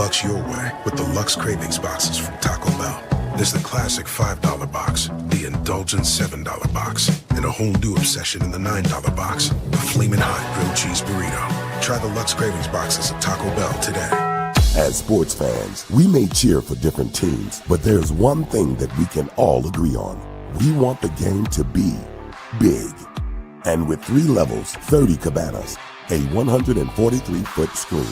Lux your way with the Lux Cravings boxes from Taco Bell. There's the classic $5 box, the indulgent $7 box, and a whole new obsession in the $9 box, the Flamin' Hot Grilled Cheese Burrito. Try the Lux Cravings boxes at Taco Bell today. As sports fans, we may cheer for different teams, but there's one thing that we can all agree on. We want the game to be big. And with 3 levels, 30 cabanas, a 143-foot screen,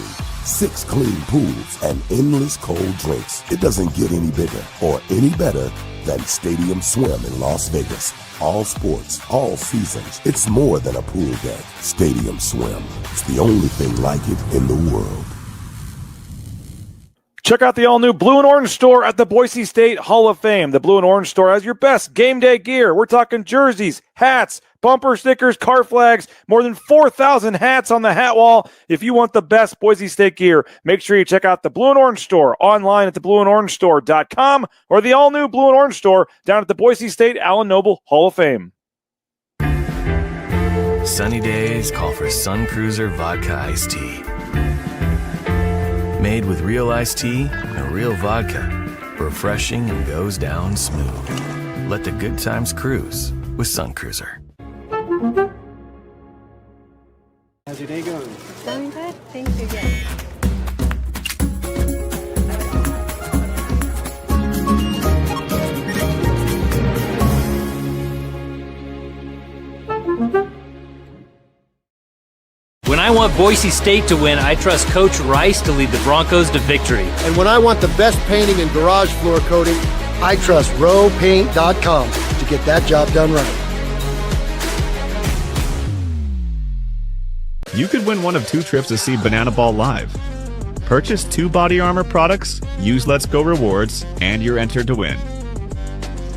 6 clean pools, and endless cold drinks, it doesn't get any bigger or any better than Stadium Swim in Las Vegas. All sports, all seasons. It's more than a pool deck. Stadium Swim. It's the only thing like it in the world. Check out the all-new Blue and Orange store at the Boise State Hall of Fame. The Blue and Orange store has your best game day gear. We're talking jerseys, hats, bumper stickers, car flags, more than 4,000 hats on the hat wall. If you want the best Boise State gear, make sure you check out the Blue and Orange store online at theblueandorangestore.com or the all-new Blue and Orange store down at the Boise State Allen Noble Hall of Fame. Sunny days call for Sun Cruiser Vodka Iced Tea. Made with real iced tea and real vodka. Refreshing and goes down smooth. Let the good times cruise with Sun Cruiser. How's your day going? Going good. Thank you. Yes. When I want Boise State to win, I trust Coach Rice to lead the Broncos to victory. And when I want the best painting and garage floor coating, I trust rowpaint.com to get that job done right. You could win one of 2 trips to see Banana Ball live. Purchase 2 Body Armor products, use Let's Go rewards, and you're entered to win.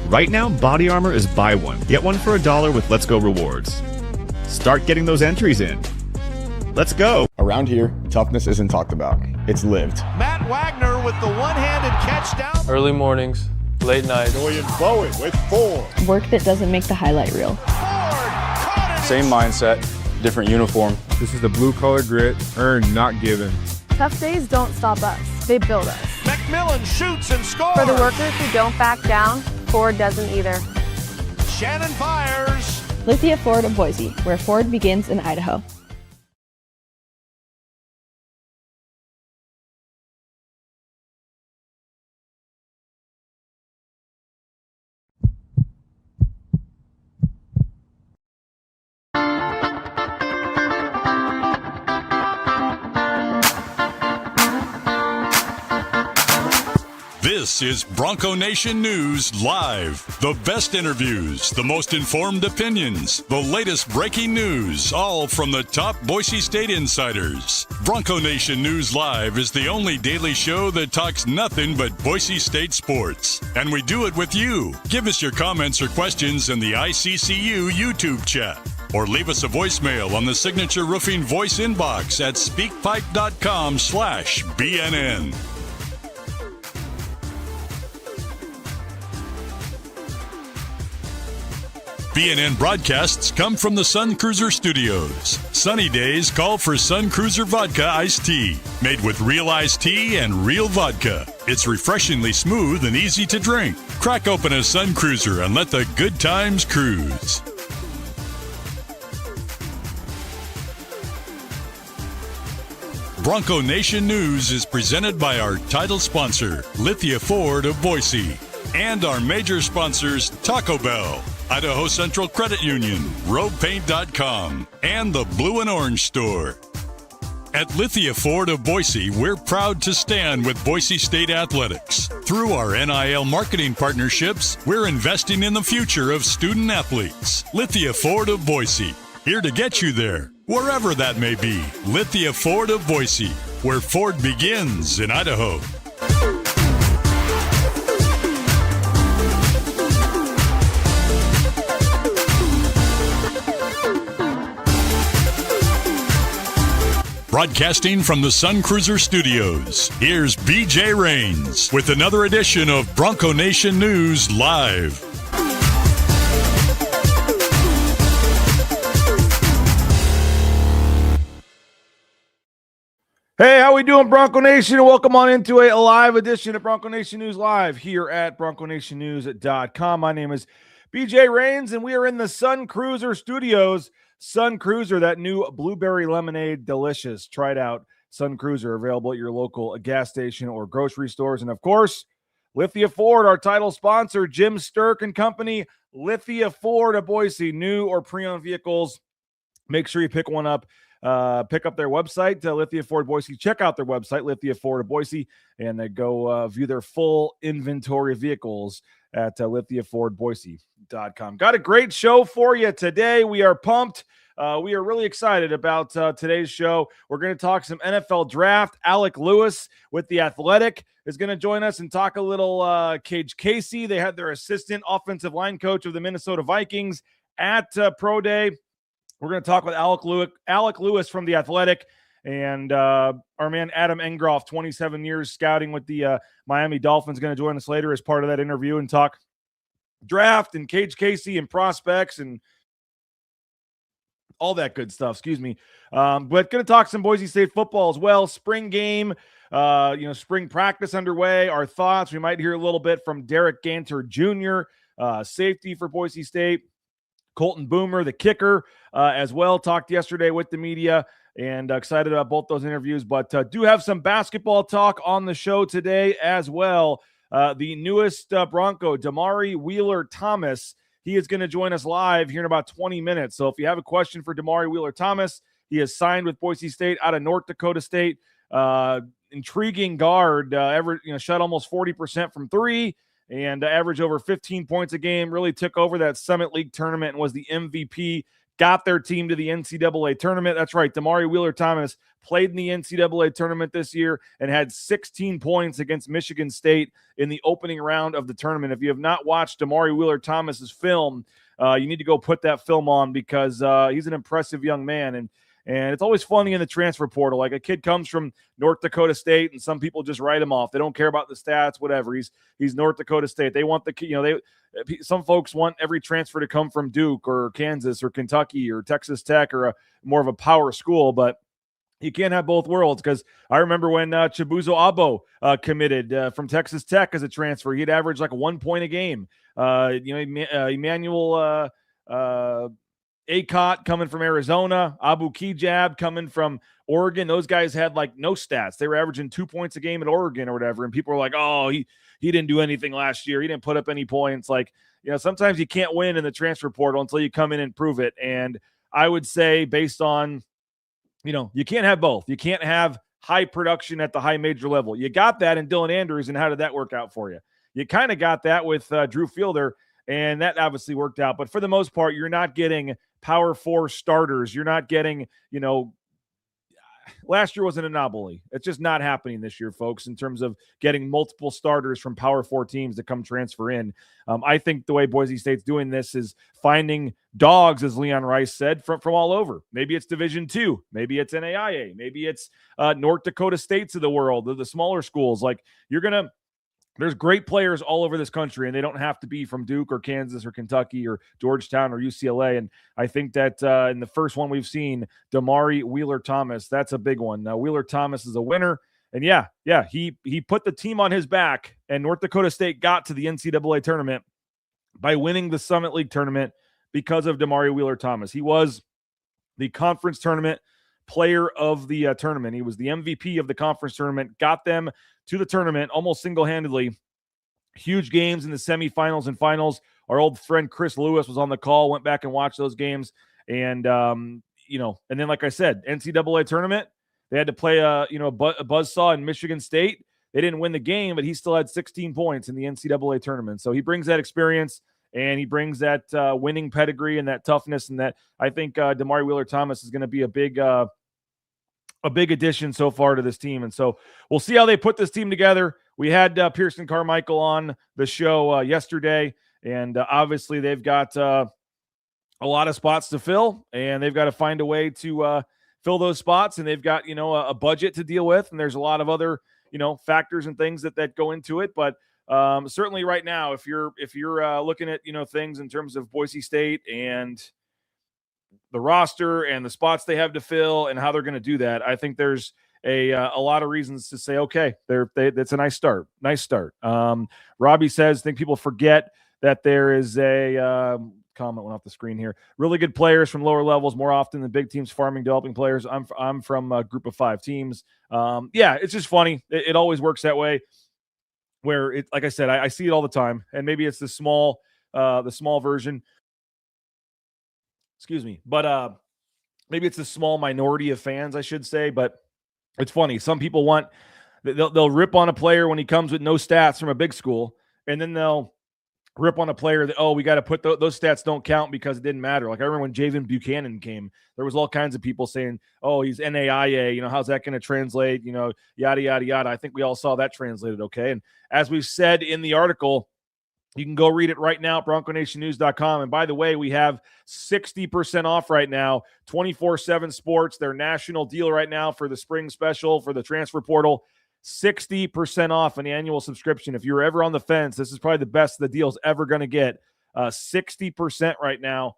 Right now, Body Armor is buy one, get one for $1 with Let's Go rewards. Start getting those entries in. Let's go. Around here, toughness isn't talked about. It's lived. Matt Wagner with the one-handed catch down. Early mornings, late nights. Going forward with Ford. Work that doesn't make the highlight reel. Same mindset, different uniform. This is the blue-collar grit, earned, not given. Tough days don't stop us. They build us. McMillan shoots and scores. For the workers who don't back down, Ford doesn't either. Shannon fires. Lithia Ford of Boise, where Ford begins in Idaho. This is Bronco Nation News Live. The best interviews, the most informed opinions, the latest breaking news, all from the top Boise State insiders. Bronco Nation News Live is the only daily show that talks nothing but Boise State sports. And we do it with you. Give us your comments or questions in the ICCU YouTube chat. Or leave us a voicemail on the Signature Roofing voice inbox at speakpipe.com/BNN. BNN broadcasts come from the Sun Cruiser Studios. Sunny days call for Sun Cruiser Vodka Iced Tea. Made with real iced tea and real vodka. It's refreshingly smooth and easy to drink. Crack open a Sun Cruiser and let the good times cruise. Bronco Nation News is presented by our title sponsor, Lithia Ford of Boise, and our major sponsors, Taco Bell, Idaho Central Credit Union, RoadPaint.com, and the Blue and Orange Store. At Lithia Ford of Boise, we're proud to stand with Boise State Athletics. Through our NIL marketing partnerships, we're investing in the future of student athletes. Lithia Ford of Boise, here to get you there, wherever that may be. Lithia Ford of Boise, where Ford begins in Idaho. Broadcasting from the Sun Cruiser Studios, here's BJ Rains with another edition of Bronco Nation News Live. Hey, how How we doing, Bronco Nation? Welcome on into a live edition of Bronco Nation News Live here at BroncoNationNews.com. My name is BJ Rains, and we are in the Sun Cruiser Studios. Sun Cruiser, that new blueberry lemonade, delicious. Try it out. Sun Cruiser, available at your local gas station or grocery stores. And, of course, Lithia Ford, our title sponsor, Jim Sturk and Company, Lithia Ford of Boise, new or pre-owned vehicles. Make sure you pick one up. Pick up their website, Lithia Ford Boise. Check out their website, Lithia Ford of Boise, and go view their full inventory of vehicles at lithiafordboise.com. Got a great show for you today. We are pumped. We are really excited about today's show. We're going to talk some NFL draft. Alec Lewis with The Athletic is going to join us and talk a little Kage Casey. They had their assistant offensive line coach of the Minnesota Vikings at Pro Day. We're going to talk with Alec Lewis from The Athletic, and our man Adam Engroff, 27 years scouting with the Miami Dolphins, going to join us later as part of that interview and talk draft and Kage Casey and prospects and all that good stuff. Excuse me. But going to talk some Boise State football as well. Spring game, spring practice underway. Our thoughts. We might hear a little bit from Derek Ganter Jr., safety for Boise State. Colton Boomer, the kicker, as well. Talked yesterday with the media and excited about both those interviews. But do have some basketball talk on the show today as well. The newest Bronco, Damari Wheeler-Thomas, he is going to join us live here in about 20 minutes. So if you have a question for Damari Wheeler-Thomas, he has signed with Boise State out of North Dakota State. Intriguing guard, shot almost 40% from three. And averaged over 15 points a game, really took over that Summit League tournament and was the MVP, got their team to the NCAA tournament. That's right, Damari Wheeler-Thomas played in the NCAA tournament this year and had 16 points against Michigan State in the opening round of the tournament. If you have not watched Damari Wheeler-Thomas's film, you need to go put that film on because he's an impressive young man. And it's always funny in the transfer portal. Like a kid comes from North Dakota State, and some people just write him off. They don't care about the stats, whatever. He's North Dakota State. They want some folks want every transfer to come from Duke or Kansas or Kentucky or Texas Tech or more of a power school. But you can't have both worlds because I remember when Chibuzo Abo committed from Texas Tech as a transfer. He'd average like 1 point a game. Emmanuel Acott coming from Arizona, Abu Kijab coming from Oregon. Those guys had like no stats. They were averaging 2 points a game at Oregon or whatever. And people were like, oh, he didn't do anything last year. He didn't put up any points. Like, sometimes you can't win in the transfer portal until you come in and prove it. And I would say based on, you can't have both. You can't have high production at the high major level. You got that in Dylan Andrews. And how did that work out for you? You kind of got that with Drew Fielder. And that obviously worked out. But for the most part, you're not getting Power 4 starters. You're not getting, last year was an anomaly. It's just not happening this year, folks, in terms of getting multiple starters from Power 4 teams to come transfer in. I think the way Boise State's doing this is finding dogs, as Leon Rice said, from all over. Maybe it's Division II. Maybe it's NAIA. Maybe it's North Dakota States of the world, the smaller schools. Like, there's great players all over this country, and they don't have to be from Duke or Kansas or Kentucky or Georgetown or UCLA. And I think that in the first one we've seen, Damari Wheeler-Thomas, that's a big one. Now, Wheeler-Thomas is a winner. And he put the team on his back, and North Dakota State got to the NCAA tournament by winning the Summit League tournament because of Damari Wheeler-Thomas. He was the conference tournament player of the tournament. He was the MVP of the conference tournament, got them to the tournament almost single-handedly. Huge games in the semifinals and finals. Our old friend Chris Lewis was on the call, went back and watched those games. And, and then, like I said, NCAA tournament, they had to play a buzzsaw in Michigan State. They didn't win the game, but he still had 16 points in the NCAA tournament. So he brings that experience, and he brings that winning pedigree and that toughness, and that I think Damari Wheeler-Thomas is going to be a big addition so far to this team. And so we'll see how they put this team together. We had Pearson Carmichael on the show yesterday, and obviously they've got a lot of spots to fill, and they've got to find a way to fill those spots, and they've got, a budget to deal with, and there's a lot of other, factors and things that go into it. But certainly right now, if you're looking at, things in terms of Boise State and the roster and the spots they have to fill and how they're going to do that, I think there's a lot of reasons to say, okay, that's a nice start. Nice start. Robbie says, I think people forget that there is a comment went off the screen here. Really good players from lower levels more often than big teams farming developing players. I'm from a group of 5 teams. Yeah, it's just funny. It always works that way. Where it, like I said, I see it all the time, and maybe it's the small version. Excuse me, but maybe it's a small minority of fans, I should say. But it's funny. Some people they'll rip on a player when he comes with no stats from a big school, and then they'll rip on a player that, we got to put those stats don't count because it didn't matter. Like I remember when Javen Buchanan came, there was all kinds of people saying, he's NAIA, how's that going to translate? Yada, yada, yada. I think we all saw that translated okay. And as we've said in the article, you can go read it right now at BroncoNationNews.com. And by the way, we have 60% off right now, 24/7 Sports, their national deal right now for the spring special for the transfer portal. 60% off an annual subscription. If you're ever on the fence, this is probably the best the deal's ever going to get. 60% right now.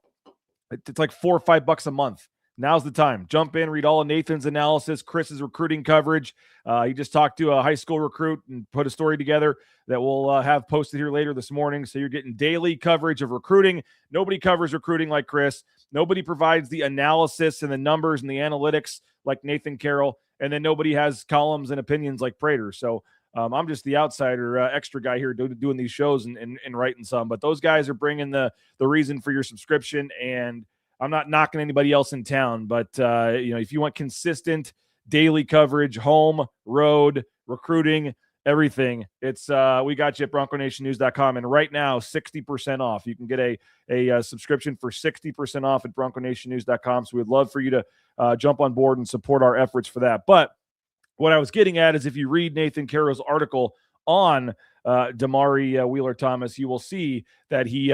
It's like $4 or $5 a month. Now's the time. Jump in, read all of Nathan's analysis, Chris's recruiting coverage. He just talked to a high school recruit and put a story together that we'll have posted here later this morning. So you're getting daily coverage of recruiting. Nobody covers recruiting like Chris. Nobody provides the analysis and the numbers and the analytics like Nathan Carroll. And then nobody has columns and opinions like Prater. So I'm just the outsider, extra guy here doing these shows and writing some. But those guys are bringing the reason for your subscription. And I'm not knocking anybody else in town. But, if you want consistent daily coverage, home, road, recruiting, everything, it's we got you at BroncoNationNews.com. And right now, 60% off. You can get a subscription for 60% off at BroncoNationNews.com. So we'd love for you to jump on board and support our efforts for that. But what I was getting at is if you read Nathan Carroll's article on Damari Wheeler-Thomas, you will see that he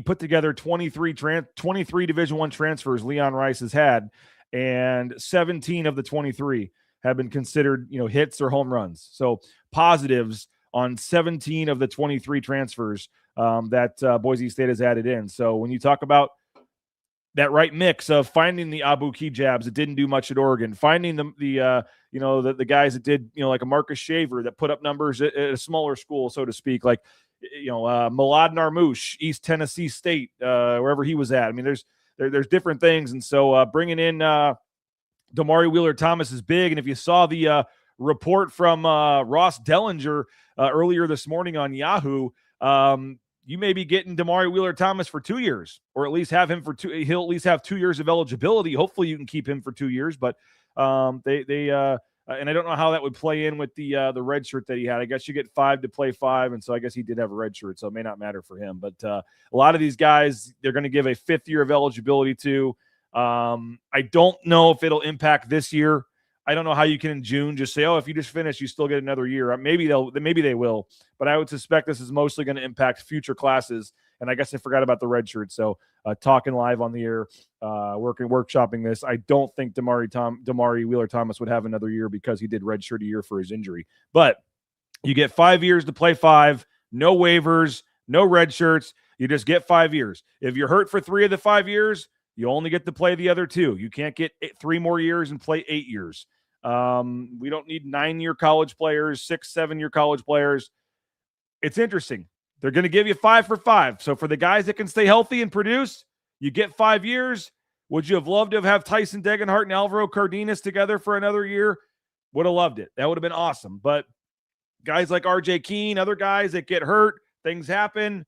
put together 23 Division I transfers Leon Rice has had, and 17 of the 23 have been considered, hits or home runs. So positives on 17 of the 23 transfers that Boise State has added in. So when you talk about that right mix of finding the Abu Kijabs that didn't do much at Oregon, finding the guys that did, like a Marcus Shaver that put up numbers at a smaller school, so to speak, like, Milad Narmouche, East Tennessee State, wherever he was at. I mean, there's different things. And so bringing in Damari Wheeler-Thomas is big. And if you saw the report from Ross Dellinger earlier this morning on Yahoo, you may be getting Damari Wheeler-Thomas for 2 years, or at least have him for he'll at least have 2 years of eligibility. Hopefully you can keep him for 2 years, but and I don't know how that would play in with the red shirt that he had. I guess you get 5 to play 5, and so I guess he did have a red shirt, so it may not matter for him. But a lot of these guys, they're going to give a 5th year of eligibility to. I don't know if it'll impact this year. I don't know how you can in June just say, if you just finish, you still get another year. Maybe they will, but I would suspect this is mostly going to impact future classes. And I guess I forgot about the red shirt. So talking live on the air, workshopping this, I don't think Damari Wheeler-Thomas would have another year because he did red shirt a year for his injury. But you get 5 years to play 5, no waivers, no red shirts. You just get 5 years. If you're hurt for 3 of the 5 years, you only get to play the other 2. You can't get 3 more years and play 8 years. We don't need 9-year college players, 6, 7-year college players. It's interesting. They're going to give you 5 for 5. So for the guys that can stay healthy and produce, you get 5 years. Would you have loved to have Tyson Degenhart and Alvaro Cardenas together for another year? Would have loved it. That would have been awesome. But guys like RJ Keene, other guys that get hurt, things happen.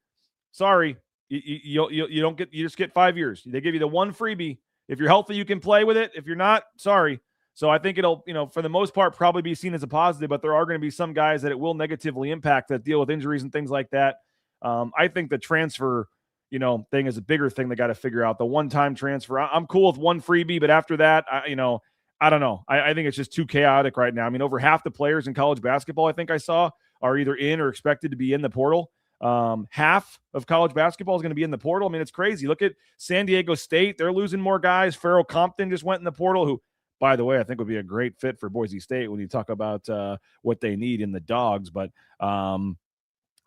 Sorry, you don't get. You just get 5 years. They give you the one freebie. If you're healthy, you can play with it. If you're not, sorry. So I think it'll, for the most part, probably be seen as a positive, but there are going to be some guys that it will negatively impact that deal with injuries and things like that. I think the transfer, thing is a bigger thing they got to figure out. The one-time transfer, I'm cool with one freebie, but after that, I don't know. I think it's just too chaotic right now. I mean, over half the players in college basketball, I think I saw, are either in or expected to be in the portal. Half of college basketball is going to be in the portal. I mean, it's crazy. Look at San Diego State. They're losing more guys. Farrell Compton just went in the portal, who, by the way, I think would be a great fit for Boise State when you talk about what they need in the dogs. But I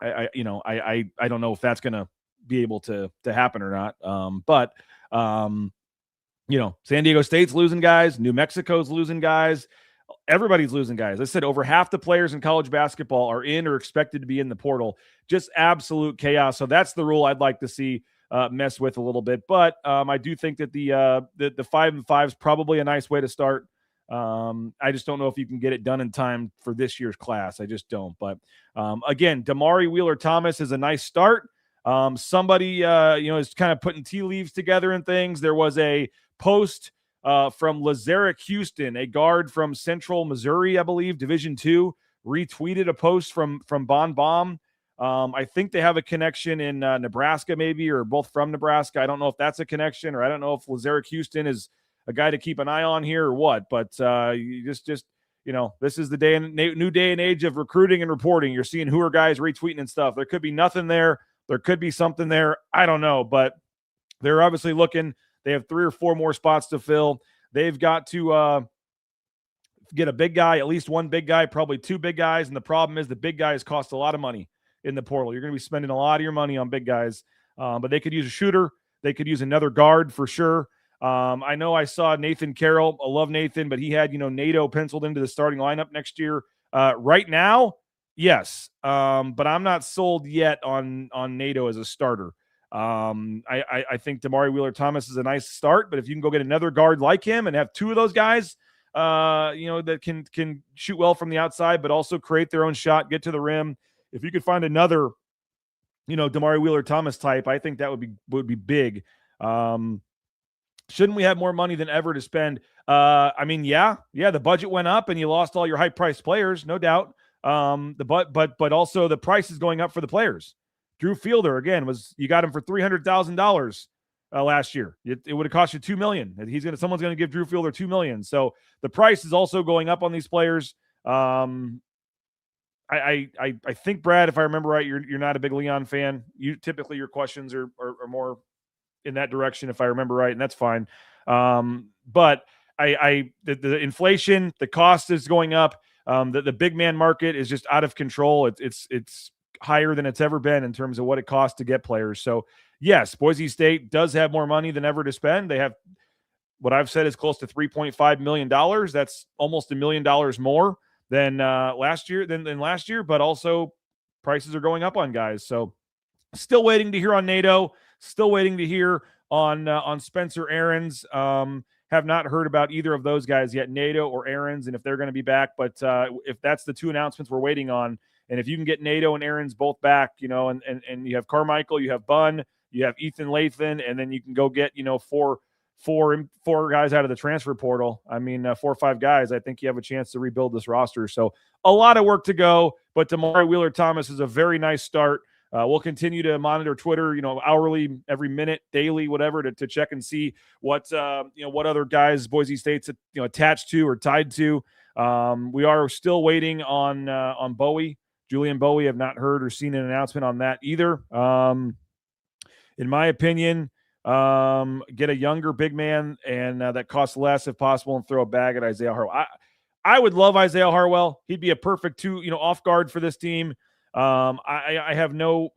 don't know if that's going to be able to happen or not. But San Diego State's losing guys. New Mexico's losing guys. Everybody's losing guys. I said over half the players in college basketball are in or expected to be in the portal. Just absolute chaos. So that's the rule I'd like to see mess with a little bit. But I do think that the 5-5 is probably a nice way to start. I just don't know if you can get it done in time for this year's class. I just don't. But again, Damari Wheeler-Thomas is a nice start. Somebody is kind of putting tea leaves together and things. There was a post from Lazarick Houston, a guard from Central Missouri, I believe, Division II, retweeted a post from Bon Bom. I think they have a connection in Nebraska, maybe, or both from Nebraska. I don't know if that's a connection, or I don't know if Lazarick Houston is a guy to keep an eye on here or what. But this is the new day and age of recruiting and reporting. You're seeing who are guys retweeting and stuff. There could be nothing there. There could be something there. I don't know, but they're obviously looking. They have 3 or 4 more spots to fill. They've got to get a big guy, at least one big guy, probably 2 big guys. And the problem is the big guys cost a lot of money in the portal. You're going to be spending a lot of your money on big guys. But they could use a shooter. They could use another guard for sure. I know I saw Nathan Carroll. I love Nathan, but he had, NATO penciled into the starting lineup next year. Right now, yes. But I'm not sold yet on NATO as a starter. I think Damari Wheeler-Thomas is a nice start, but if you can go get another guard like him and have 2 of those guys, that can shoot well from the outside, but also create their own shot, get to the rim. If you could find another, Damari Wheeler-Thomas type, I think that would be big. Shouldn't we have more money than ever to spend? The budget went up and you lost all your high-priced players, no doubt. But also the price is going up for the players. Drew Fielder, again, you got him for $300,000 last year. It would have cost you $2 million. Someone's going to give Drew Fielder $2 million. So the price is also going up on these players. I think, Brad, if I remember right, you're not a big Leon fan. Typically your questions are more in that direction, if I remember right, and that's fine. But the inflation, the cost is going up. The big man market is just out of control. It's higher than it's ever been in terms of what it costs to get players. So yes, Boise State does have more money than ever to spend. They have what I've said is close to $3.5 million. That's almost $1 million more than last year, but also prices are going up on guys. So still waiting to hear on NATO, still waiting to hear on Spencer Aarons. Have not heard about either of those guys yet, NATO or Aarons, and if they're going to be back. But if that's the 2 announcements we're waiting on, and if you can get NATO and Aarons both back, and you have Carmichael, you have Bunn, you have Ethan Lathan, and then you can go get, 4 guys out of the transfer portal. 4 or 5 guys. I think you have a chance to rebuild this roster. So a lot of work to go, but Damari Wheeler-Thomas is a very nice start. We'll continue to monitor Twitter, hourly, every minute, daily, whatever, to check and see what other guys Boise State's attached to or tied to. We are still waiting on Bowie. Julian Bowie. Have not heard or seen an announcement on that either. In my opinion, get a younger big man and that costs less if possible, and throw a bag at Isaiah Harwell. I would love Isaiah Harwell. He'd be a perfect off guard for this team. I have no,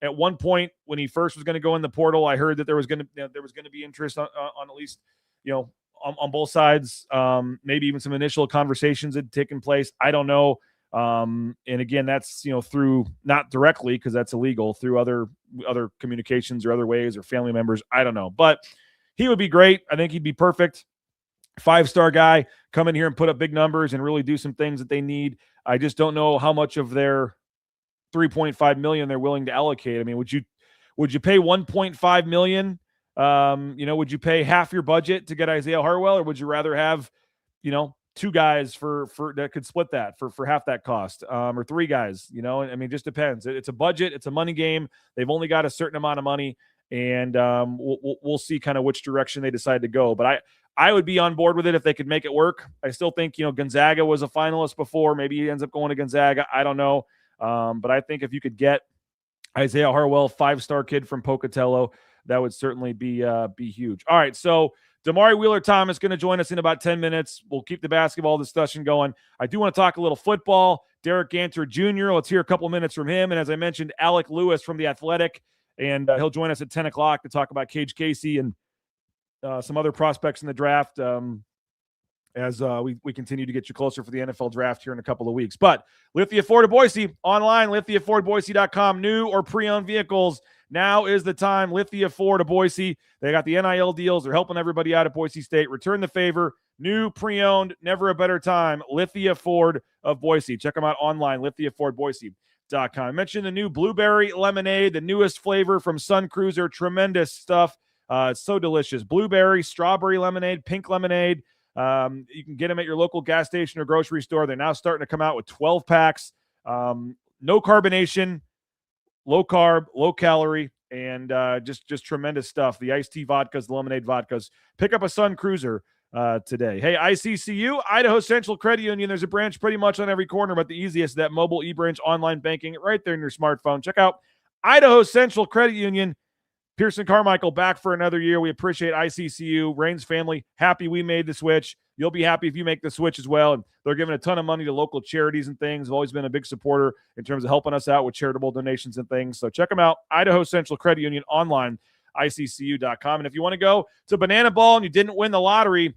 at one point when he first was going to go in the portal, I heard that there was going to be interest on at least, on both sides. Maybe even some initial conversations had taken place. I don't know. And again, that's, through not directly, because that's illegal, through other communications or other ways or family members. I don't know, but he would be great. I think he'd be perfect. 5-star guy, come in here and put up big numbers and really do some things that they need. I just don't know how much of their $3.5 million they're willing to allocate. Would you pay $1.5 million? Would you pay half your budget to get Isaiah Harwell, or would you rather have, 2 guys for that could split that for half that cost, or 3 guys? It just depends. It's a budget. It's a money game. They've only got a certain amount of money, and we'll see kind of which direction they decide to go. But I would be on board with it if they could make it work. I still think, Gonzaga was a finalist before. Maybe he ends up going to Gonzaga. I don't know. But I think if you could get Isaiah Harwell, 5-star kid from Pocatello, that would certainly be huge. All right, so Damari Wheeler-Thomas is going to join us in about 10 minutes. We'll keep the basketball discussion going. I do want to talk a little football. Derek Ganter Jr., let's hear a couple minutes from him. And as I mentioned, Alec Lewis from The Athletic, and he'll join us at 10 o'clock to talk about Kage Casey and some other prospects in the draft as we continue to get you closer for the NFL draft here in a couple of weeks. But Lithia Ford of Boise, online, lithiafordboise.com, new or pre-owned vehicles. Now is the time. Lithia Ford of Boise. They got the NIL deals. They're helping everybody out at Boise State. Return the favor. New, pre-owned, never a better time. Lithia Ford of Boise. Check them out online, lithiafordboise.com. I mentioned the new blueberry lemonade, the newest flavor from Sun Cruiser. Tremendous stuff. It's so delicious. Blueberry, strawberry lemonade, pink lemonade. You can get them at your local gas station or grocery store. They're now starting to come out with 12 packs. No carbonation, low carb, low calorie, and just tremendous stuff. The iced tea vodkas, the lemonade vodkas. Pick up a Sun Cruiser today. Hey, ICCU, Idaho Central Credit Union. There's a branch pretty much on every corner, but the easiest, that mobile e-branch online banking right there in your smartphone. Check out Idaho Central Credit Union. Pearson Carmichael back for another year. We appreciate ICCU. Rain's family, happy we made the switch. You'll be happy if you make the switch as well. And they're giving a ton of money to local charities and things. They've always been a big supporter in terms of helping us out with charitable donations and things. So check them out. Idaho Central Credit Union online, ICCU.com. And if you want to go to Banana Ball and you didn't win the lottery,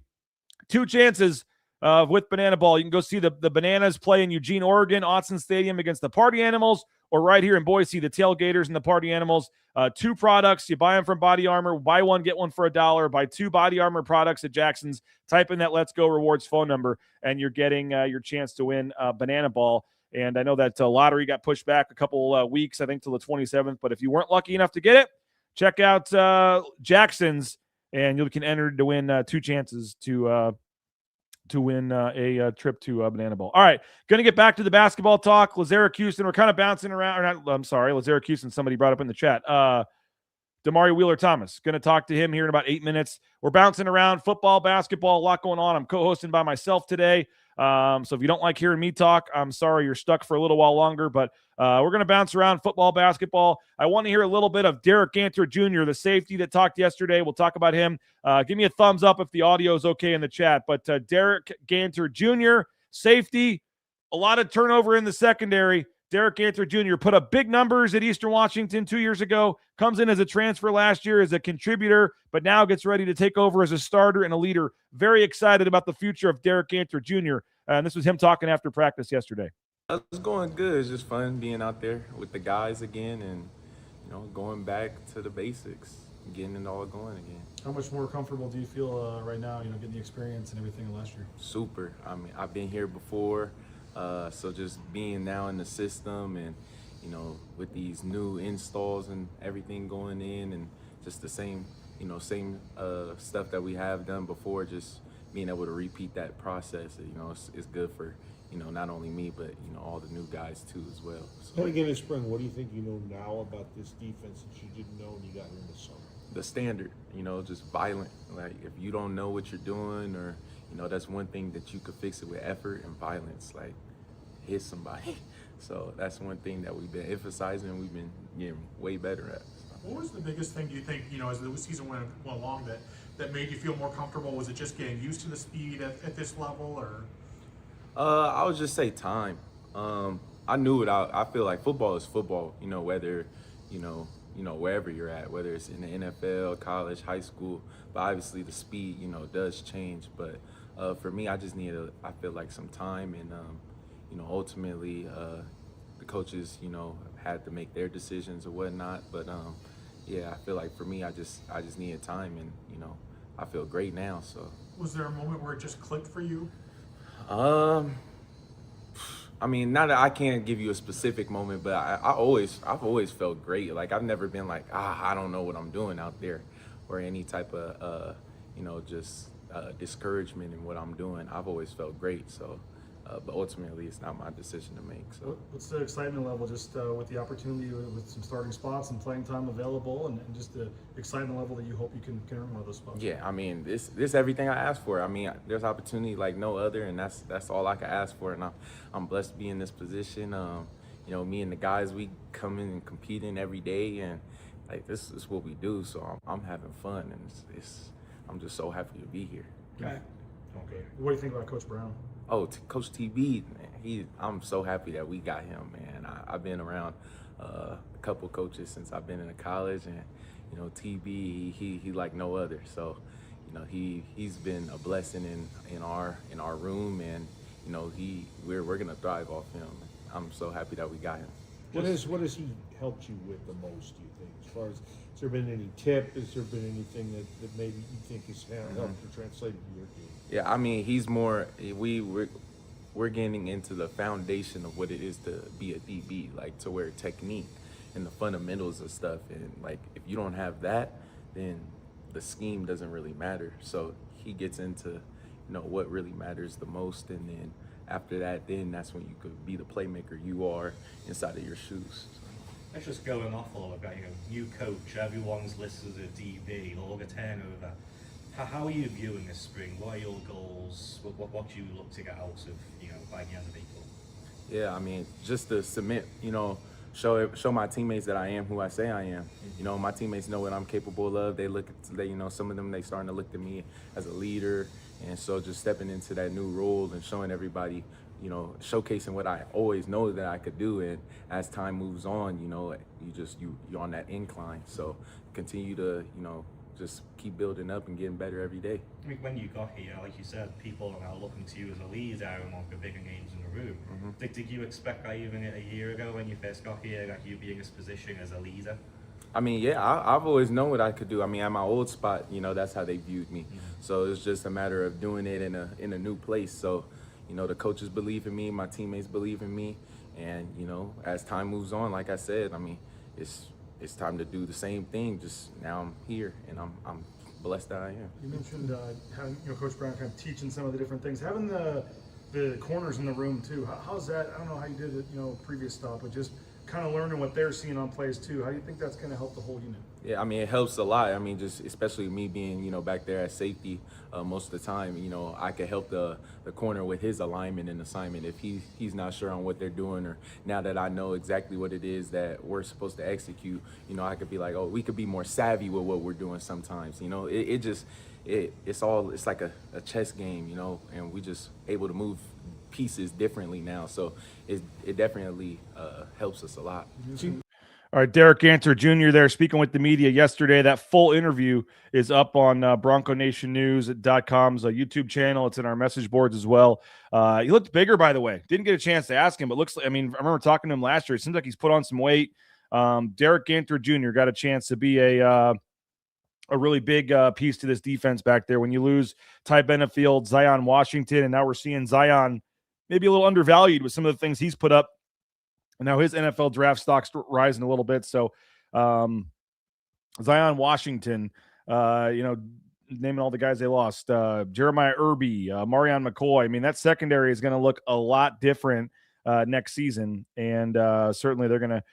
2 chances with Banana Ball. You can go see the Bananas play in Eugene, Oregon, Autzen Stadium against the Party Animals, or right here in Boise, the Tailgaters and the Party Animals. 2 products. You buy them from Body Armor. Buy one, get one for $1. Buy 2 Body Armor products at Jackson's. Type in that Let's Go Rewards phone number, and you're getting your chance to win Banana Ball. And I know that lottery got pushed back a couple weeks, I think, till the 27th. But if you weren't lucky enough to get it, check out Jackson's, and you can enter to win 2 chances to win a trip to Banana Bowl. All right, going to get back to the basketball talk. Lazarus, we're kind of bouncing around. Lazarus, somebody brought up in the chat. Damari Wheeler-Thomas, going to talk to him here in about 8 minutes. We're bouncing around football, basketball, a lot going on. I'm co-hosting by myself today. So if you don't like hearing me talk, I'm sorry you're stuck for a little while longer, but we're going to bounce around football, basketball. I want to hear a little bit of Derek Ganter Jr., the safety that talked yesterday. We'll talk about him. Give me a thumbs up if the audio is okay in the chat. But Derek Ganter Jr., safety, a lot of turnover in the secondary. Derek Ganter Jr. put up big numbers at Eastern Washington 2 years ago, comes in as a transfer last year as a contributor, but now gets ready to take over as a starter and a leader. Very excited about the future of Derek Ganter Jr. And this was him talking after practice yesterday. It's going good. It's just fun being out there with the guys again and, going back to the basics, getting it all going again. How much more comfortable do you feel right now, getting the experience and everything last year? Super. I mean, I've been here before. So just being now in the system and, with these new installs and everything going in and just the same stuff that we have done before, just being able to repeat that process, it's good for, not only me, but, all the new guys too as well. So, Coming in the spring, what do you think you know now about this defense that you didn't know when you got here in the summer? The standard, just violent. Like if you don't know what you're doing or, that's one thing that you could fix it with effort and violence, like hit somebody. So that's one thing that we've been emphasizing. We've been getting way better at. What was the biggest thing, do you think, as the season went along that made you feel more comfortable? Was it just getting used to the speed at this level, or? I would just say time. I knew it. I feel like football is football, whether, wherever you're at, whether it's in the NFL, college, high school, but obviously the speed, does change. But for me, I just needed, I feel like some time and, ultimately the coaches, had to make their decisions or whatnot. But yeah, I feel like for me, I just needed time and, I feel great now. So. Was there a moment where it just clicked for you? I mean, not that I can't give you a specific moment, but I've always felt great. Like I've never been like, I don't know what I'm doing out there, or any type of, discouragement in what I'm doing. I've always felt great. So, but ultimately, it's not my decision to make. So, what's the excitement level just with the opportunity with some starting spots and playing time available, and just the excitement level that you hope you can earn one of those spots? Yeah, I mean, this everything I asked for. I mean, there's opportunity like no other, and that's all I can ask for. And I'm blessed to be in this position. Me and the guys, we come in and compete in every day, and like this is what we do. So I'm having fun, and I'm just so happy to be here. Okay. What do you think about Coach Brown? Oh, Coach TB, man, I'm so happy that we got him, man. I've been around a couple coaches since I've been in college, and TB, he like no other. So, he's been a blessing in our room, and we're gonna thrive off him. I'm so happy that we got him. What has he helped you with the most, do you think? As far as, has there been any tip? Has there been anything that maybe you think has helped to translate to your game? Yeah, I mean, he's more, we're getting into the foundation of what it is to be a DB, like to where technique and the fundamentals of stuff. And like, if you don't have that, then the scheme doesn't really matter. So he gets into, what really matters the most. And then after that, then that's when you could be the playmaker you are inside of your shoes. Let's just going off all of that, new coach, everyone's listed as a DB, all the turnover. How are you viewing this spring? What are your goals? What do you look to get out of, by the end of April? Yeah, I mean, just to submit, show my teammates that I am who I say I am. My teammates know what I'm capable of. They look at, some of them, they starting to look at me as a leader. And so just stepping into that new role and showing everybody, showcasing what I always know that I could do. And as time moves on, you're on that incline. So continue to, just keep building up and getting better every day. I mean, when you got here, like you said, people are now looking to you as a leader among the bigger names in the room. Mm-hmm. Did you expect that even a year ago when you first got here, that you'd be in this position as a leader? I mean, yeah, I've always known what I could do. I mean, at my old spot, that's how they viewed me. Mm-hmm. So it's just a matter of doing it in a new place. So, the coaches believe in me, my teammates believe in me, and as time moves on, like I said, I mean, it's time to do the same thing. Just now I'm here, and I'm blessed that I am. You mentioned having Coach Brown kind of teaching some of the different things, having the corners in the room too. How's that? I don't know how you did it, previous stop, but just kind of learning what they're seeing on plays too. How do you think that's going to help the whole unit? Yeah, I mean, it helps a lot. I mean, just especially me being, back there at safety most of the time, I could help the corner with his alignment and assignment. If he's not sure on what they're doing, or now that I know exactly what it is that we're supposed to execute, I could be like, oh, we could be more savvy with what we're doing sometimes. It's like a chess game, and we just able to move pieces differently now. So it definitely helps us a lot. All right, Derek Ganter Jr. there speaking with the media yesterday. That full interview is up on BroncoNationNews.com's YouTube channel. It's in our message boards as well. He looked bigger, by the way. Didn't get a chance to ask him, but looks like, I remember talking to him last year. It seems like he's put on some weight. Derek Ganter Jr. got a chance to be a really big piece to this defense back there. When you lose Ty Benefield, Zion Washington, and now we're seeing Zion maybe a little undervalued with some of the things he's put up. And now his NFL draft stock's rising a little bit. So Zion Washington, naming all the guys they lost, Jeremiah Irby, Marion McCoy. I mean, that secondary is going to look a lot different next season. And certainly they're going to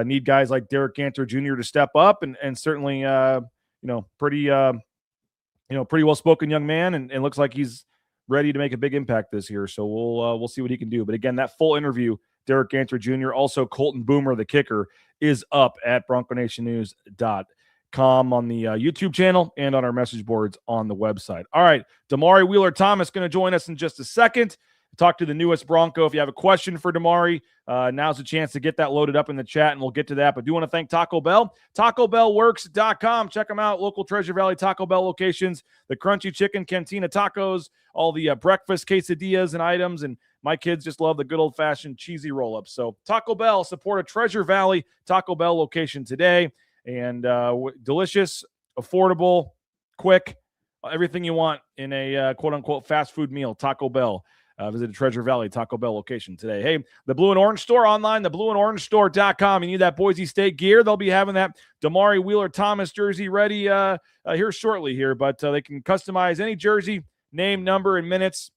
need guys like Derek Ganter Jr. to step up, and certainly, pretty well-spoken young man, and looks like he's ready to make a big impact this year. So we'll see what he can do. But again, that full interview, Derek Ganter Jr., also Colton Boomer, the kicker, is up at BroncoNationNews.com on the YouTube channel and on our message boards on the website. All right, Damari Wheeler-Thomas going to join us in just a second. Talk to the newest Bronco. If you have a question for Damari, now's a chance to get that loaded up in the chat, and we'll get to that. But do want to thank Taco Bell. TacoBellWorks.com. Check them out. Local Treasure Valley Taco Bell locations. The Crunchy Chicken Cantina Tacos, all the breakfast quesadillas and items. And my kids just love the good old-fashioned cheesy roll-ups. So Taco Bell, support a Treasure Valley Taco Bell location today. And delicious, affordable, quick, everything you want in a quote-unquote fast food meal. Taco Bell. Visit a Treasure Valley Taco Bell location today. Hey, the Blue and Orange Store online, theblueandorangestore.com. You need that Boise State gear. They'll be having that Damari Wheeler-Thomas jersey ready here shortly here, but they can customize any jersey, name, number, and minutes.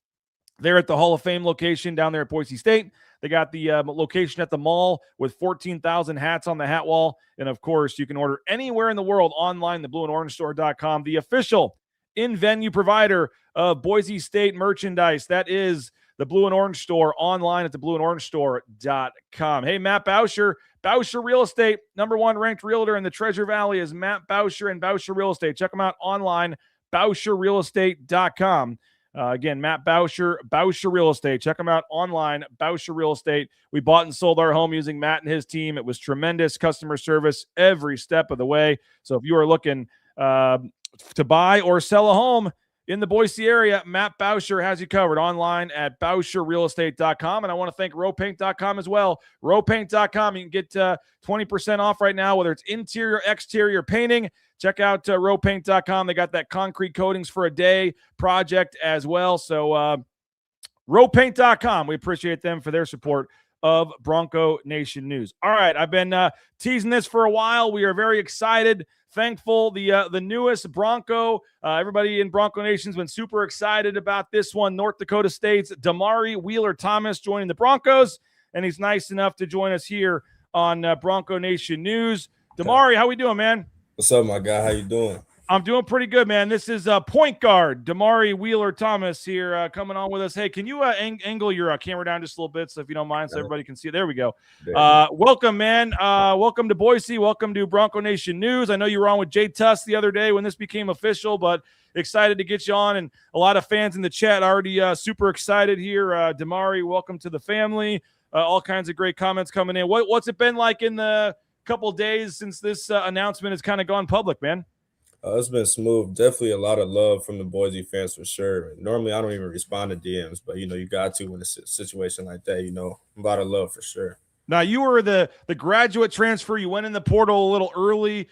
They're at the Hall of Fame location down there at Boise State. They got the location at the mall with 14,000 hats on the hat wall. And, of course, you can order anywhere in the world online, theblueandorangestore.com, the official in-venue provider of Boise State merchandise. That is the Blue and Orange Store online at theblueandorangestore.com. Hey, Matt Bauscher, Bauscher Real Estate, #1 ranked realtor in the Treasure Valley is Matt Bauscher and Bauscher Real Estate. Check them out online, BauscherRealEstate.com. Again, Matt Bauscher, Bauscher Real Estate. Check them out online, Bauscher Real Estate. We bought and sold our home using Matt and his team. It was tremendous customer service every step of the way. So if you are looking to buy or sell a home in the Boise area, Matt Bauscher has you covered online at BauscherRealEstate.com. And I want to thank rowpaint.com as well. Rowpaint.com, you can get 20% off right now, whether it's interior, exterior painting. Check out rowpaint.com. They got that concrete coatings for a day project as well. So rowpaint.com, we appreciate them for their support of Bronco Nation News. All right, I've been teasing this for a while. We are very excited, thankful. The newest Bronco, everybody in Bronco Nation's been super excited about this one. North Dakota State's Damari Wheeler-Thomas joining the Broncos, and he's nice enough to join us here on Bronco Nation News. Damari, how we doing, man? What's up, my guy? How you doing? I'm doing pretty good, man. This is point guard Damari Wheeler-Thomas here coming on with us. Hey, can you angle your camera down just a little bit, so if you don't mind, so everybody can see it? There we go. Welcome, man. Welcome to Boise. Welcome to Bronco Nation News. I know you were on with Jay Tuss the other day when this became official, but excited to get you on, and a lot of fans in the chat already super excited here. Damari, welcome to the family. All kinds of great comments coming in. What's it been like in the couple days since this announcement has kind of gone public, man? It's been smooth. Definitely a lot of love from the Boise fans for sure. Normally, I don't even respond to DMs, but, you got to in a situation like that, a lot of love for sure. Now, you were the graduate transfer. You went in the portal a little early.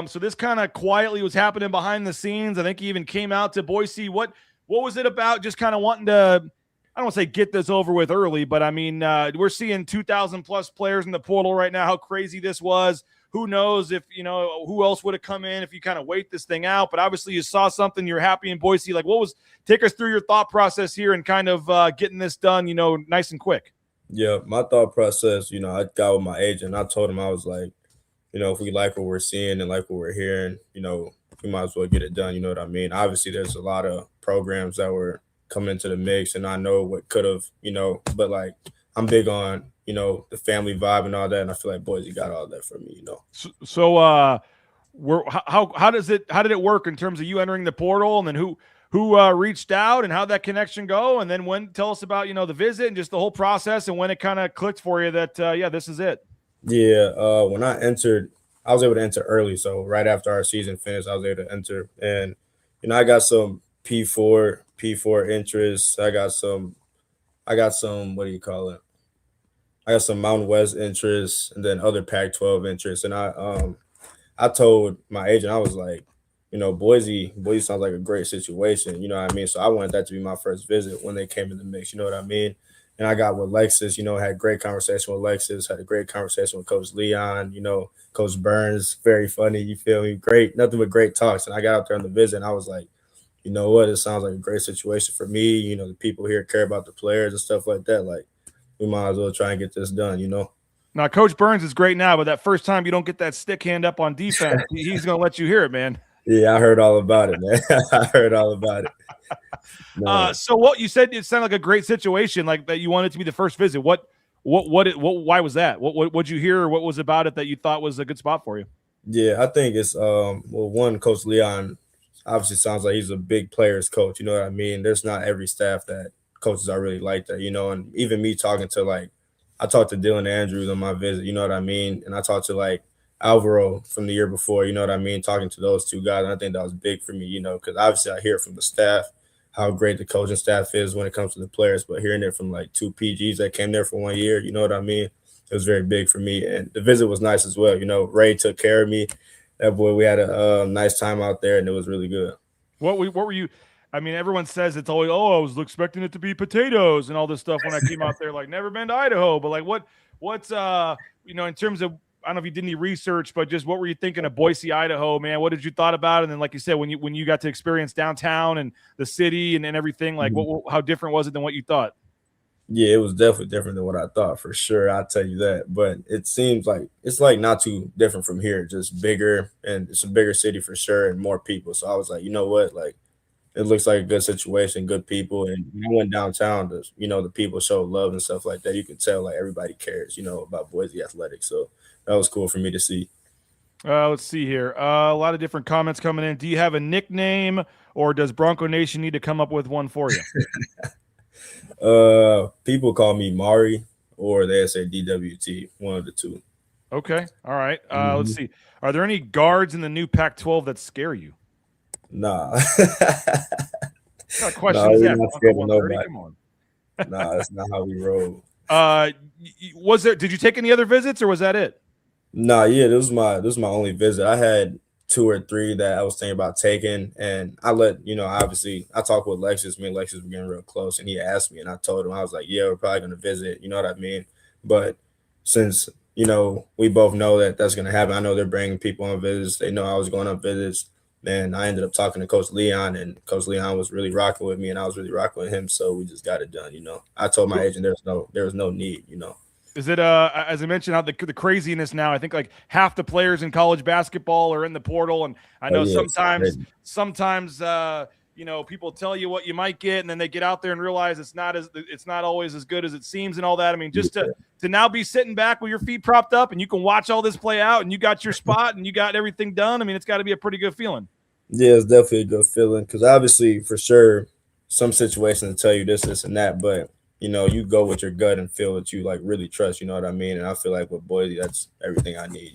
So this kind of quietly was happening behind the scenes. I think you even came out to Boise. What was it about just kind of wanting to, I don't want to say get this over with early, but I mean, we're seeing 2,000 plus players in the portal right now, how crazy this was. Who knows if, who else would have come in if you kind of wait this thing out. But obviously you saw something, you're happy in Boise. Like, take us through your thought process here and kind of getting this done, nice and quick. Yeah, my thought process, I got with my agent. I told him, I was like, if we like what we're seeing and like what we're hearing, we might as well get it done. You know what I mean? Obviously, there's a lot of programs that were coming into the mix, and I know what could have, but like, I'm big on, the family vibe and all that. And I feel like Boise got all that for me, So how did it work in terms of you entering the portal, and then who reached out and how'd that connection go? And then tell us about, the visit and just the whole process and when it kind of clicked for you that, this is it. Yeah. When I entered, I was able to enter early. So right after our season finished, I was able to enter, and, I got some P4 interests. I got some, what do you call it? I got some Mountain West interests and then other Pac-12 interests. And I told my agent, I was like, Boise sounds like a great situation. You know what I mean? So I wanted that to be my first visit when they came in the mix. You know what I mean? And I got with Lexus, had a great conversation with Lexus, had a great conversation with Coach Leon, Coach Burns, very funny. You feel me? Great, nothing but great talks. And I got out there on the visit and I was like, you know what? It sounds like a great situation for me. The people here care about the players and stuff like that. Like, we might as well try and get this done, Now, Coach Burns is great now, but that first time you don't get that stick hand up on defense, he's going to let you hear it, man. Yeah, I heard all about it, man. I heard all about it. No. So what you said, it sounded like a great situation, like that you wanted to be the first visit. Why was that? What'd you hear, or what was about it that you thought was a good spot for you? Yeah, I think it's one, Coach Leon obviously sounds like he's a big players coach. You know what I mean? There's not every staff that coaches are really like that, and even me talking to I talked to Dylan Andrews on my visit, you know what I mean? And I talked to Alvaro from the year before, you know what I mean? Talking to those two guys. And I think that was big for me, because obviously I hear from the staff how great the coaching staff is when it comes to the players, but hearing it from two PGs that came there for 1 year, you know what I mean? It was very big for me. And the visit was nice as well. Ray took care of me. That boy, we had a nice time out there, and it was really good. What were you? I mean, everyone says it's always, I was expecting it to be potatoes and all this stuff when I came out there, never been to Idaho. But what's in terms of, I don't know if you did any research, but just what were you thinking of Boise, Idaho, man? What did you thought about it? And then, like you said, when you got to experience downtown and the city and everything, how different was it than what you thought? Yeah, it was definitely different than what I thought, for sure. I'll tell you that. But it seems like it's not too different from here, just bigger, and it's a bigger city for sure, and more people. So I was like, you know what, it looks like a good situation, good people. And when I went downtown, the people showed love and stuff like that. You can tell everybody cares, about Boise athletics. So that was cool for me to see. Let's see here. A lot of different comments coming in. Do you have a nickname, or does Bronco Nation need to come up with one for you? People call me Mari, or they say DWT, one of the two. Okay. All right. Let's see. Are there any guards in the new Pac-12 that scare you? Nah. What kind of question is that? Not scared of 130? nobody. Come on. Nah, that's not how we roll. Did you take any other visits, or was that it? Nah, yeah, this was my only visit. I had 2 or 3 that I was thinking about taking, and I let obviously I talked with Lexus. Me and Lexus were getting real close, and he asked me, and I told him, I was like, yeah, we're probably gonna visit. You know what I mean? But since we both know that that's gonna happen, I know they're bringing people on visits. They know I was going on visits. And I ended up talking to Coach Leon, and Coach Leon was really rocking with me, and I was really rocking with him. So we just got it done. I told my agent there was no need. Is it as I mentioned, how the craziness now? I think like half the players in college basketball are in the portal, and I know sometimes people tell you what you might get, and then they get out there and realize it's not always as good as it seems, and all that. I mean, just to now be sitting back with your feet propped up, and you can watch all this play out, and you got your spot, and you got everything done. I mean, it's got to be a pretty good feeling. Yeah, it's definitely a good feeling because obviously, for sure, some situations tell you this, and that, but you go with your gut and feel that you like really trust. You know what I mean? And I feel like with Boise, that's everything I need.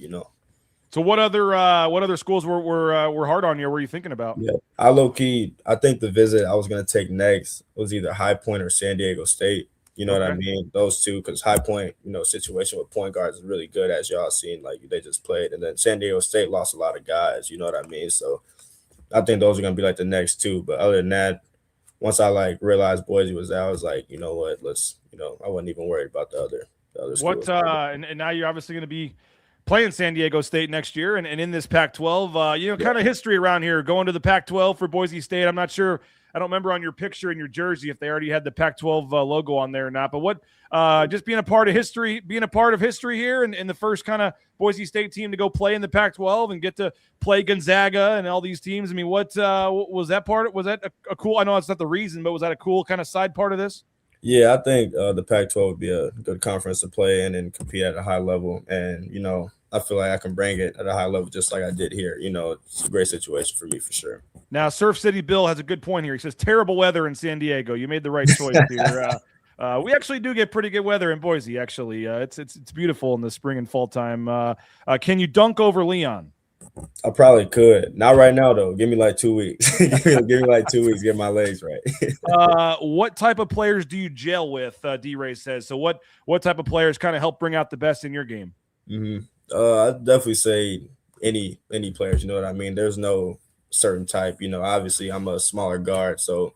So what other schools were hard on you? Or were you thinking about? Yeah, I low key. I think the visit I was gonna take next was either High Point or San Diego State. You know what I mean? Those two, because High Point, situation with point guards is really good, as y'all seen. Like they just played, and then San Diego State lost a lot of guys. You know what I mean? So I think those are gonna be like the next two. But other than that, once I realized Boise was there, I was like, you know what? Let's. I wasn't even worried about the other schools. And now you're obviously going to be playing San Diego State next year, and in this Pac-12, kind of history around here, going to the Pac-12 for Boise State. I'm not sure. I don't remember on your picture in your jersey if they already had the Pac-12 logo on there or not. But what, just being a part of history here, and the first kind of Boise State team to go play in the Pac-12 and get to play Gonzaga and all these teams. I mean, what was that part? Was that a cool? I know it's not the reason, but was that a cool kind of side part of this? Yeah, I think the Pac-12 would be a good conference to play in and compete at a high level. And, I feel like I can bring it at a high level just like I did here. It's a great situation for me for sure. Now, Surf City Bill has a good point here. He says, terrible weather in San Diego. You made the right choice here. We actually do get pretty good weather in Boise, actually. It's beautiful in the spring and fall time. Can you dunk over Leon? I probably could. Not right now, though. Give me like 2 weeks. give me like 2 weeks to get my legs right. What type of players do you gel with, D-Ray says? So what type of players kind of help bring out the best in your game? Mm-hmm. I'd definitely say any players. You know what I mean? There's no certain type. Obviously I'm a smaller guard, so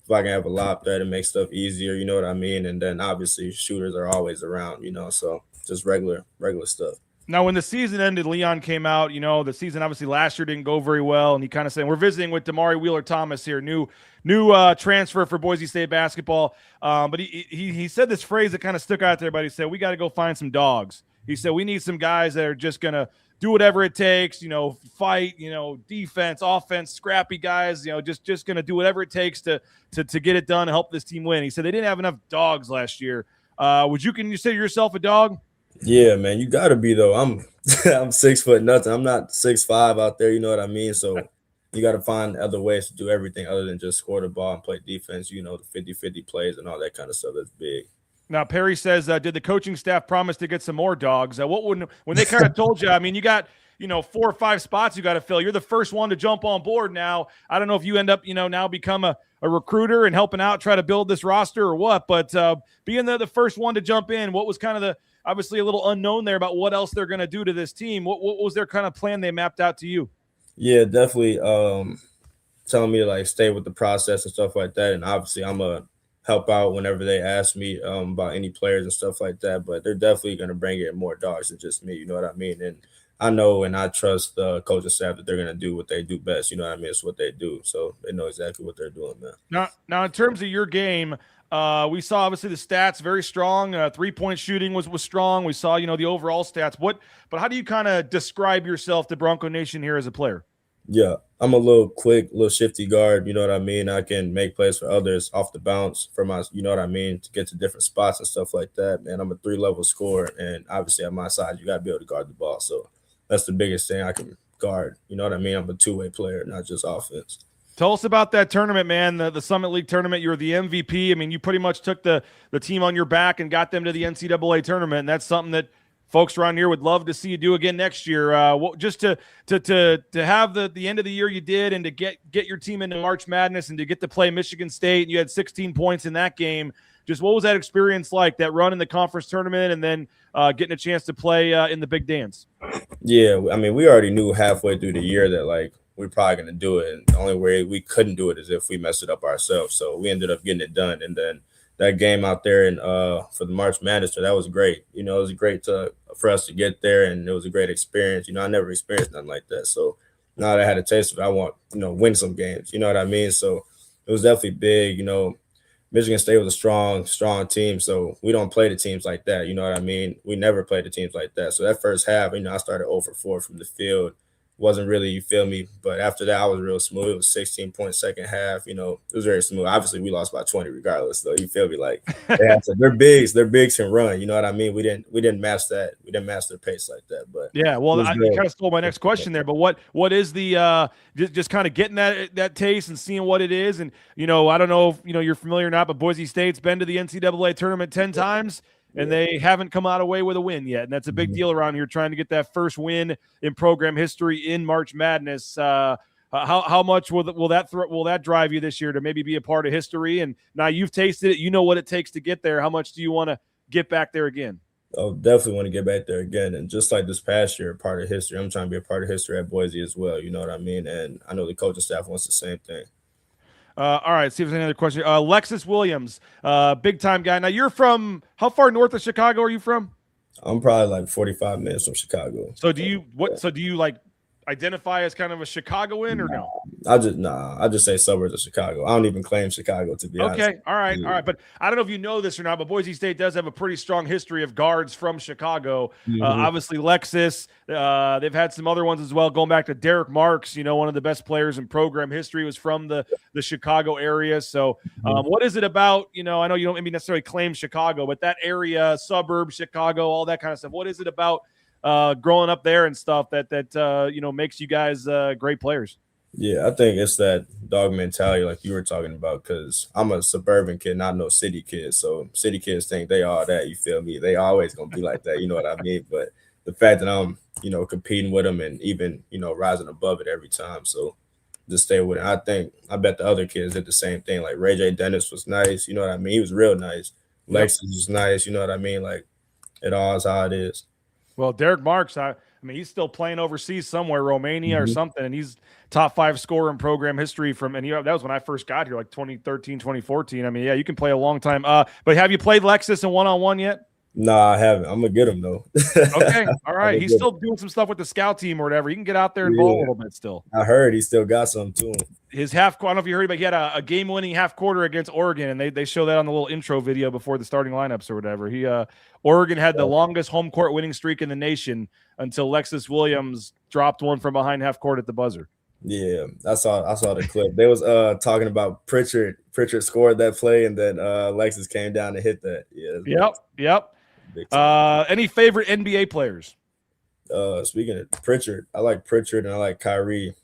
if I can have a lob threat, it makes stuff easier. You know what I mean? And then obviously shooters are always around. So just regular stuff. Now, when the season ended, Leon came out. The season obviously last year didn't go very well, and he kind of said, we're visiting with Damari Wheeler-Thomas here, new transfer for Boise State basketball. But he said this phrase that kind of stuck out there, but he said, we got to go find some dogs. He said, we need some guys that are just going to do whatever it takes, fight, defense, offense, scrappy guys, just going to do whatever it takes to get it done and help this team win. He said they didn't have enough dogs last year. Can you consider yourself a dog? Yeah, man, you got to be, though. I'm 6 foot nothing. I'm not 6'5" out there. You know what I mean? So you got to find other ways to do everything other than just score the ball and play defense, the 50-50 plays and all that kind of stuff. That's big. Now, Perry says, did the coaching staff promise to get some more dogs? When they kind of told you, I mean, you got, 4 or 5 spots you got to fill. You're the first one to jump on board now. I don't know if you end up, now become a recruiter and helping out, try to build this roster or what, but being the first one to jump in, what was kind of obviously a little unknown there about what else they're going to do to this team. What was their kind of plan they mapped out to you? Yeah, definitely telling me to stay with the process and stuff like that. And obviously I'm a help out whenever they ask me about any players and stuff like that, but they're definitely going to bring in more dogs than just me. You know what I mean? And I know and I trust the coaching staff that they're going to do what they do best. You know what I mean? It's what they do. So they know exactly what they're doing, man. Now in terms of your game, we saw obviously the stats very strong. 3-point shooting was strong. We saw, the overall stats. But how do you kind of describe yourself to Bronco Nation here as a player? Yeah, I'm a little quick, little shifty guard. You know what I mean? I can make plays for others off the bounce for my, you know what I mean, to get to different spots and stuff like that. Man, I'm a 3-level scorer, and obviously at my size, you got to be able to guard the ball. So that's the biggest thing I can guard. You know what I mean? I'm a two-way player, not just offense. Tell us about that tournament, man, the Summit League tournament. You were the MVP. I mean, you pretty much took the team on your back and got them to the NCAA tournament, and that's something that folks around here would love to see you do again next year. Just to have the end of the year you did, and to get your team into March Madness, and to get to play Michigan State, and you had 16 points in that game. Just what was that experience like, that run in the conference tournament, and then getting a chance to play in the big dance? Yeah, I mean, we already knew halfway through the year that like we're probably going to do it. And the only way we couldn't do it is if we messed it up ourselves. So we ended up getting it done. And then that game out there and for the March Madness, that was great. You know, it was great for us to get there, and it was a great experience. You know, I never experienced nothing like that. So now that I had a taste of it, I want, win some games. You know what I mean? So it was definitely big. You know, Michigan State was a strong team. So we don't play the teams like that. You know what I mean? We never played the teams like that. So that first half, I started 0 for 4 from the field. Wasn't really, you feel me? But after that, I was real smooth. It was 16-point second half. It was very smooth. Obviously, we lost by 20 regardless, though. You feel me? Like they're bigs. Their bigs can run. You know what I mean? We didn't match that. We didn't match their pace like that. But yeah, well, you kind of stole my next question there. But what is the just kind of getting that taste and seeing what it is? And I don't know if you're familiar or not, but Boise State's been to the NCAA tournament 10 times. And they haven't come out away with a win yet, and that's a big deal around here. Trying to get that first win in program history in March Madness. How much will that drive you this year to maybe be a part of history? And now you've tasted it, you know what it takes to get there. How much do you want to get back there again? Oh, definitely want to get back there again. And just like this past year, part of history, I'm trying to be a part of history at Boise as well. You know what I mean? And I know the coaching staff wants the same thing. All right, see if there's any other question. Lexus Williams, big time guy. Now you're from, how far north of Chicago are you from? I'm probably like 45 minutes from Chicago. So do you like identify as kind of a Chicagoan or no? I just say suburbs of Chicago. I don't even claim Chicago, to be honest. Okay, all right. But I don't know if you know this or not, but Boise State does have a pretty strong history of guards from Chicago. Obviously, Lexus. They've had some other ones as well, going back to Derek Marks. One of the best players in program history was from the Chicago area. So, what is it about? I know you don't maybe necessarily claim Chicago, but that area, suburb, Chicago, all that kind of stuff. What is it about growing up there and stuff that makes you guys great players? Yeah, I think it's that dog mentality like you were talking about, because I'm a suburban kid, not no city kid. So city kids think they are that, you feel me? They always going to be like that, you know what I mean? But the fact that I'm, competing with them and even, rising above it every time. So just stay with it. I bet the other kids did the same thing. Like Ray J. Dennis was nice, you know what I mean? He was real nice. Lexus was nice, you know what I mean? Like it all is how it is. Well, Derek Marks, I mean, he's still playing overseas somewhere, Romania or something, and he's top 5 scorer in program history that was when I first got here, like 2013, 2014. I mean, yeah, you can play a long time. But have you played Lexus in one-on-one yet? No, I haven't. I'm going to get him, though. Okay, all right. He's still doing some stuff with the scout team or whatever. You can get out there and ball a little bit still. I heard he still got some, too. His I don't know if you heard, but he had a game-winning half quarter against Oregon, and they show that on the little intro video before the starting lineups or whatever. Oregon had the longest home court winning streak in the nation until Lexus Williams dropped one from behind half court at the buzzer. Yeah, I saw the clip. They was talking about Pritchard scored that play, and then Lexus came down and hit that. Yeah. Yep. Any favorite NBA players? Speaking of Pritchard, I like Pritchard and I like Kyrie.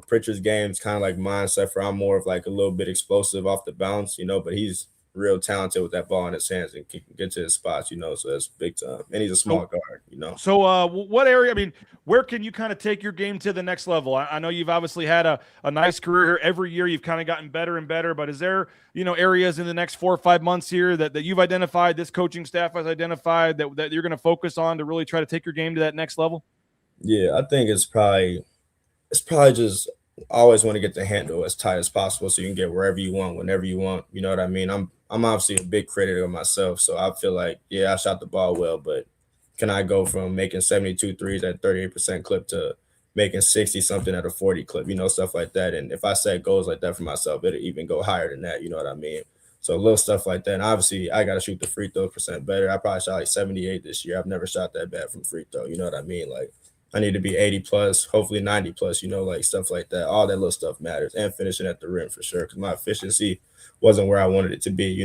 Pritchard's game's kind of like mine, except for I'm more of like a little bit explosive off the bounce, but he's real talented with that ball in his hands and can get to his spots, so that's big time. And he's a small guard, So what area, I mean, where can you kind of take your game to the next level? I know you've obviously had a nice career here. Every year you've kind of gotten better and better, but is there, areas in the next 4 or 5 months here that you've identified, this coaching staff has identified that you're going to focus on to really try to take your game to that next level? Yeah, I think it's probably just always want to get the handle as tight as possible so you can get wherever you want, whenever you want. You know what I mean? I'm obviously a big critic of myself, so I feel like, I shot the ball well, but can I go from making 72 threes at 38% clip to making 60-something at a 40 clip, stuff like that. And if I set goals like that for myself, it'll even go higher than that, you know what I mean? So little stuff like that. And obviously, I got to shoot the free throw percent better. I probably shot like 78 this year. I've never shot that bad from free throw, you know what I mean? Like, I need to be 80 plus, hopefully 90 plus, like stuff like that. All that little stuff matters, and finishing at the rim for sure, because my efficiency wasn't where I wanted it to be,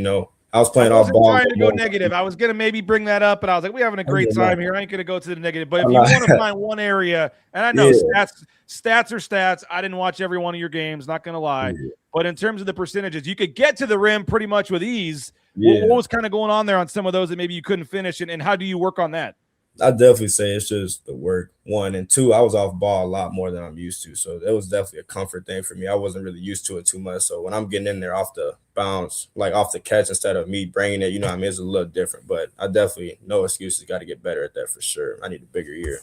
I was playing all ball. Trying to go negative. I was going to maybe bring that up, but I was like, we're having a great time here. I ain't going to go to the negative. But if you want to find one area, and I know stats are stats. I didn't watch every one of your games, not going to lie. Yeah. But in terms of the percentages, you could get to the rim pretty much with ease. Yeah. What was kind of going on there on some of those that maybe you couldn't finish, and how do you work on that? I definitely say it's just the work, one. And two, I was off ball a lot more than I'm used to. So it was definitely a comfort thing for me. I wasn't really used to it too much. So when I'm getting in there off the bounce, like off the catch instead of me bringing it, what I mean? It's a little different. But I definitely, no excuses, got to get better at that for sure. I need a bigger year.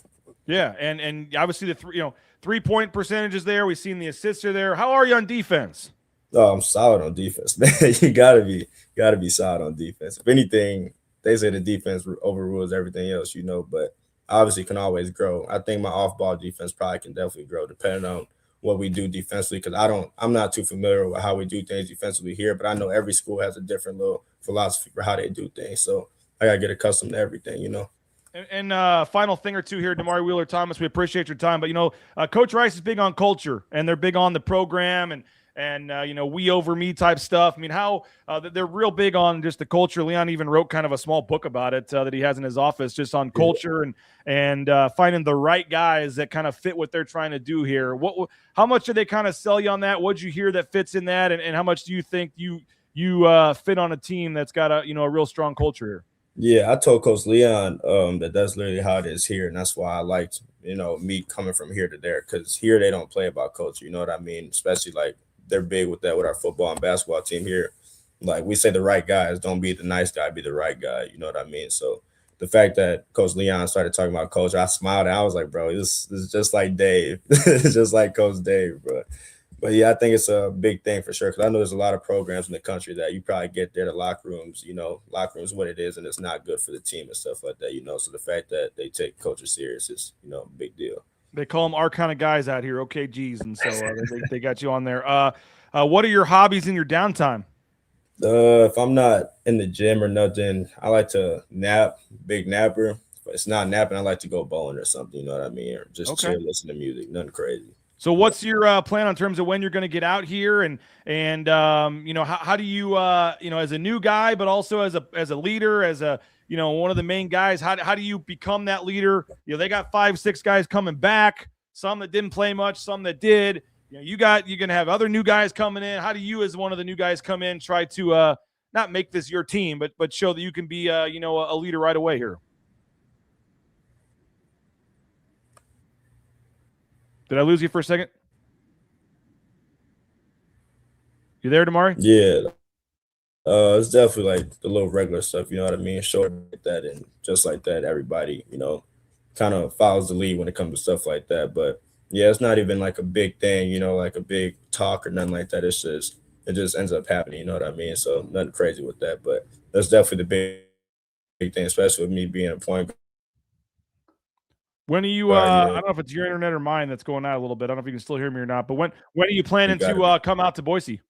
Yeah, and obviously the 3-point percentages there. We've seen the assists are there. How are you on defense? Oh, I'm solid on defense, man. You gotta be solid on defense. If anything, they say the defense overrules everything else, but obviously can always grow. I think my off-ball defense probably can definitely grow depending on what we do defensively, because I'm not too familiar with how we do things defensively here, but I know every school has a different little philosophy for how they do things. So I gotta get accustomed to everything. And final thing or two here, Damari Wheeler-Thomas, we appreciate your time. But, Coach Rice is big on culture, and they're big on the program and we over me type stuff. I mean, how they're real big on just the culture. Leon even wrote kind of a small book about it that he has in his office just on culture and finding the right guys that kind of fit what they're trying to do here. How much do they kind of sell you on that? What'd you hear that fits in that? And how much do you think you fit on a team that's got a real strong culture here? Yeah, I told Coach Leon that that's literally how it is here, and that's why I liked, me coming from here to there, because here they don't play about culture, you know what I mean? Especially like they're big with that with our football and basketball team here. Like we say the right guys, don't be the nice guy, be the right guy, you know what I mean? So the fact that Coach Leon started talking about culture, I smiled and I was like, bro, this is just like Dave. It's just like Coach Dave, bro. But yeah, I think it's a big thing for sure, because I know there's a lot of programs in the country that you probably get there to locker rooms, locker rooms what it is, and it's not good for the team and stuff like that, So the fact that they take culture serious is, a big deal. They call them our kind of guys out here, OKGs, and so they got you on there. What are your hobbies in your downtime? If I'm not in the gym or nothing, I like to nap, big napper. If it's not napping, I like to go bowling or something, you know what I mean? Or just chill, listen to music, nothing crazy. So what's your plan in terms of when you're going to get out here and how do you as a new guy, but also as a leader, as a one of the main guys, how do you become that leader? They got 5-6 guys coming back, some that didn't play much, some that did. You're going to have other new guys coming in. How do you, as one of the new guys come in, try to not make this your team, but show that you can be a leader right away here? Did I lose you for a second? You there, Damari? Yeah. It's definitely like the little regular stuff, you know what I mean? Short like that, and just like that, everybody, kind of follows the lead when it comes to stuff like that. But yeah, it's not even like a big thing, like a big talk or nothing like that. It just ends up happening, you know what I mean? So nothing crazy with that. But that's definitely the big thing, especially with me being a point guard. When are you? I don't know if it's your internet or mine that's going out a little bit. I don't know if you can still hear me or not. But when are you planning to come out to Boise?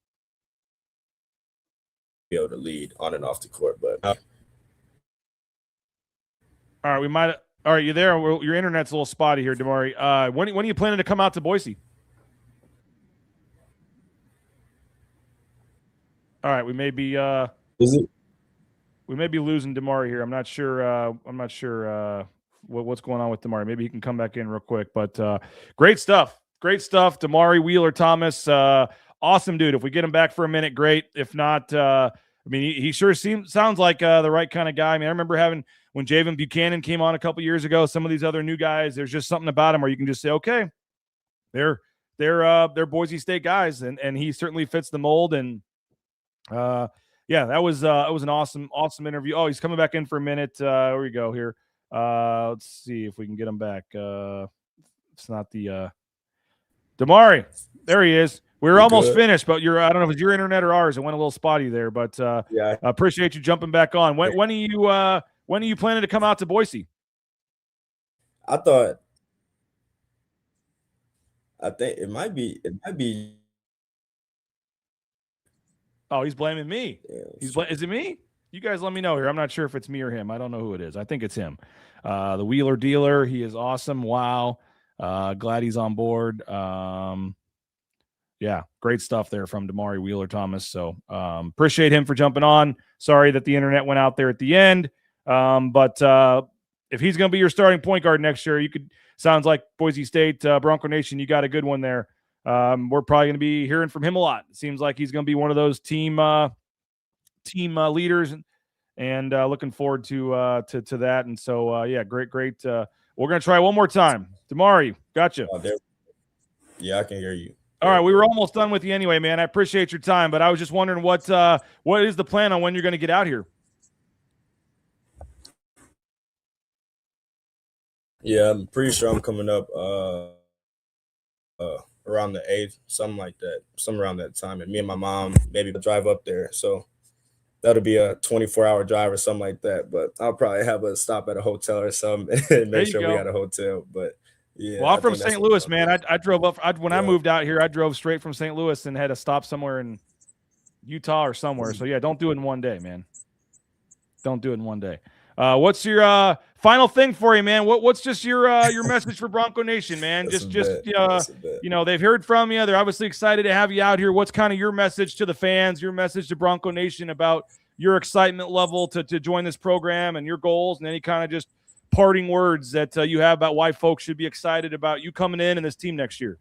Be able to lead on and off the court, but all right, we might. All right, you there? Your internet's a little spotty here, Damari. When are you planning to come out to Boise? All right, we may be. We may be losing Damari here. I'm not sure. What's going on with Damari? Maybe he can come back in real quick. But great stuff. Damari Wheeler-Thomas, awesome dude. If we get him back for a minute, great. If not, he sure sounds like the right kind of guy. I remember when Javen Buchanan came on a couple years ago. Some of these other new guys, there's just something about him where you can just say, okay, they're Boise State guys, and he certainly fits the mold. And yeah, that was an awesome interview. Oh, he's coming back in for a minute. Here we go here. Let's see if we can get him back. It's not the Damari. There he is. We were almost finished, but I don't know if it's your internet or ours. It went a little spotty there, but yeah, I appreciate you jumping back on. When are you planning to come out to Boise? I think it might be. Oh, he's blaming me. Yeah, is it me? You guys let me know here. I'm not sure if it's me or him. I don't know who it is. I think it's him. The Wheeler dealer. He is awesome. Wow. Glad he's on board. Yeah, great stuff there from Damari Wheeler-Thomas. So appreciate him for jumping on. Sorry that the internet went out there at the end. But if he's going to be your starting point guard next year, sounds like Boise State, Bronco Nation, you got a good one there. We're probably going to be hearing from him a lot. It seems like he's going to be one of those team leaders and looking forward to that. And so, great. We're going to try one more time. Damari, gotcha. Yeah, I can hear you. All right, we were almost done with you anyway, man. I appreciate your time, but I was just wondering what is the plan on when you're going to get out here? Yeah, I'm pretty sure I'm coming up around the 8th, something like that, somewhere around that time. And me and my mom maybe drive up there. So that'll be a 24-hour drive or something like that. But I'll probably have a stop at a hotel or something and make sure we got a hotel. But yeah. Well, I'm from St. Louis, man. I drove up when I moved out here. I drove straight from St. Louis and had to stop somewhere in Utah or somewhere. So yeah, don't do it in one day, man. Don't do it in one day. What's your final thing for you, man? What's just your message for Bronco Nation, man? They've heard from you. They're obviously excited to have you out here. What's kind of your message to the fans, your message to Bronco Nation about your excitement level to join this program and your goals, and any kind of just parting words that you have about why folks should be excited about you coming in and this team next year?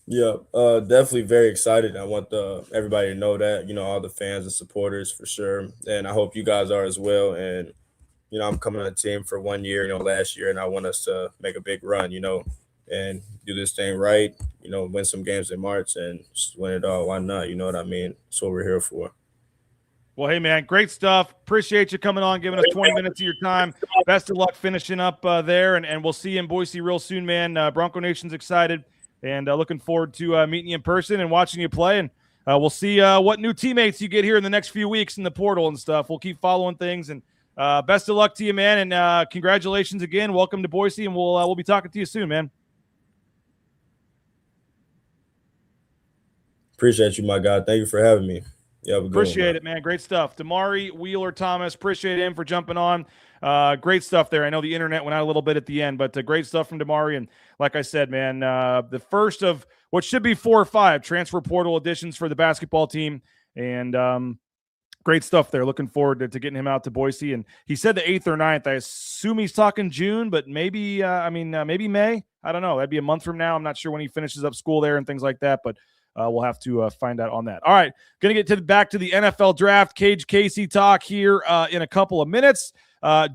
Yeah, definitely very excited. I want everybody to know that, all the fans and supporters for sure. And I hope you guys are as well. And, I'm coming on the team for 1 year, last year, and I want us to make a big run, and do this thing right, win some games in March and just win it all. Why not? You know what I mean? That's what we're here for. Well, hey, man, great stuff. Appreciate you coming on, giving us 20 minutes of your time. Best of luck finishing up there, and we'll see you in Boise real soon, man. Bronco Nation's excited. And looking forward to meeting you in person and watching you play. And we'll see what new teammates you get here in the next few weeks in the portal and stuff. We'll keep following things. And best of luck to you, man. And congratulations again. Welcome to Boise. And we'll be talking to you soon, man. Appreciate you, my guy. Thank you for having me. Yeah, appreciate it, man. Great stuff. Damari Wheeler-Thomas. Appreciate him for jumping on. Great stuff there. I know the internet went out a little bit at the end, but great stuff from Damari. And like I said, man, the first of what should be 4 or 5 transfer portal additions for the basketball team. And great stuff there. Looking forward to getting him out to Boise. And he said the 8th or 9th. I assume he's talking June, but maybe, maybe May. I don't know. That'd be a month from now. I'm not sure when he finishes up school there and things like that, but we'll have to find out on that. All right. Going to get back to the NFL draft. Kage Casey talk here in a couple of minutes.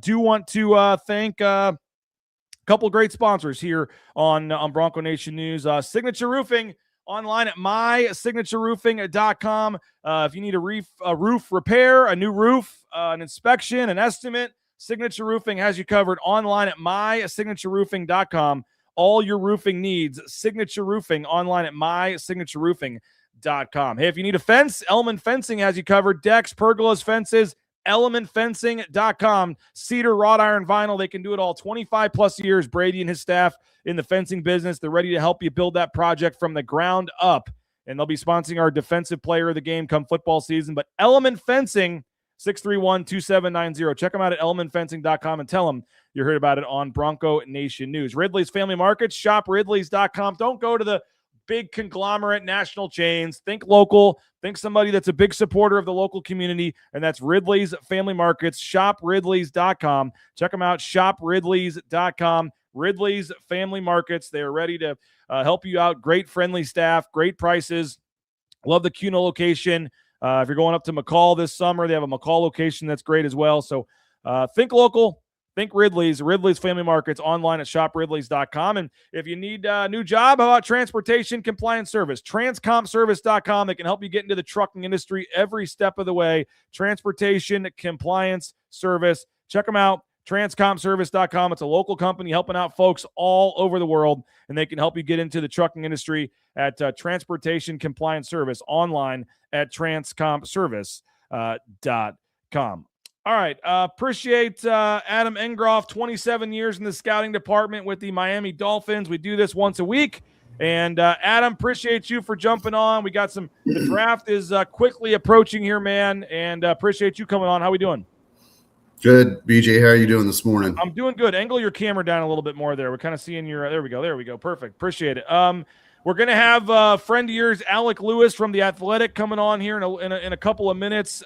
Do want to thank a couple great sponsors here on Bronco Nation News. Signature Roofing online at mysignatureroofing.com. If you need a roof repair, a new roof, an inspection, an estimate, Signature Roofing has you covered online at mysignatureroofing.com. All your roofing needs, Signature Roofing online at mysignatureroofing.com. Hey, if you need a fence, Element Fencing has you covered. Decks, pergolas, fences, elementfencing.com. Cedar, wrought iron, vinyl, they can do it all. 25 plus years, Brady and his staff in the fencing business. They're ready to help you build that project from the ground up, and they'll be sponsoring our defensive player of the game come football season. But Element Fencing, 631-2790. Check them out at elementfencing.com and tell them you heard about it on Bronco Nation News. Ridley's Family Markets, shop ridleys.com. Don't go to the big conglomerate national chains. Think local. Think somebody that's a big supporter of the local community, and that's Ridley's Family Markets. Shop ridleys.com. Check them out, shopridleys.com. Ridley's Family Markets. They are ready to help you out. Great friendly staff, great prices. Love the Cuno location. If you're going up to McCall this summer, they have a McCall location that's great as well. So think local. Think Ridley's Family Markets online at shopridleys.com. And if you need a new job, how about Transportation Compliance Service? Transcompservice.com. They can help you get into the trucking industry every step of the way. Transportation Compliance Service. Check them out. Transcompservice.com. It's a local company helping out folks all over the world, and they can help you get into the trucking industry at Transportation Compliance Service online at transcompservice.com. All right. Appreciate Adam Engroff, 27 years in the scouting department with the Miami Dolphins. We do this once a week. And Adam, appreciate you for jumping on. We got the draft is quickly approaching here, man. And appreciate you coming on. How we doing? Good. BJ, how are you doing this morning? I'm doing good. Angle your camera down a little bit more there. We're kind of seeing your, there we go. Perfect. Appreciate it. We're going to have a friend of yours, Alec Lewis from The Athletic, coming on here in a couple of minutes.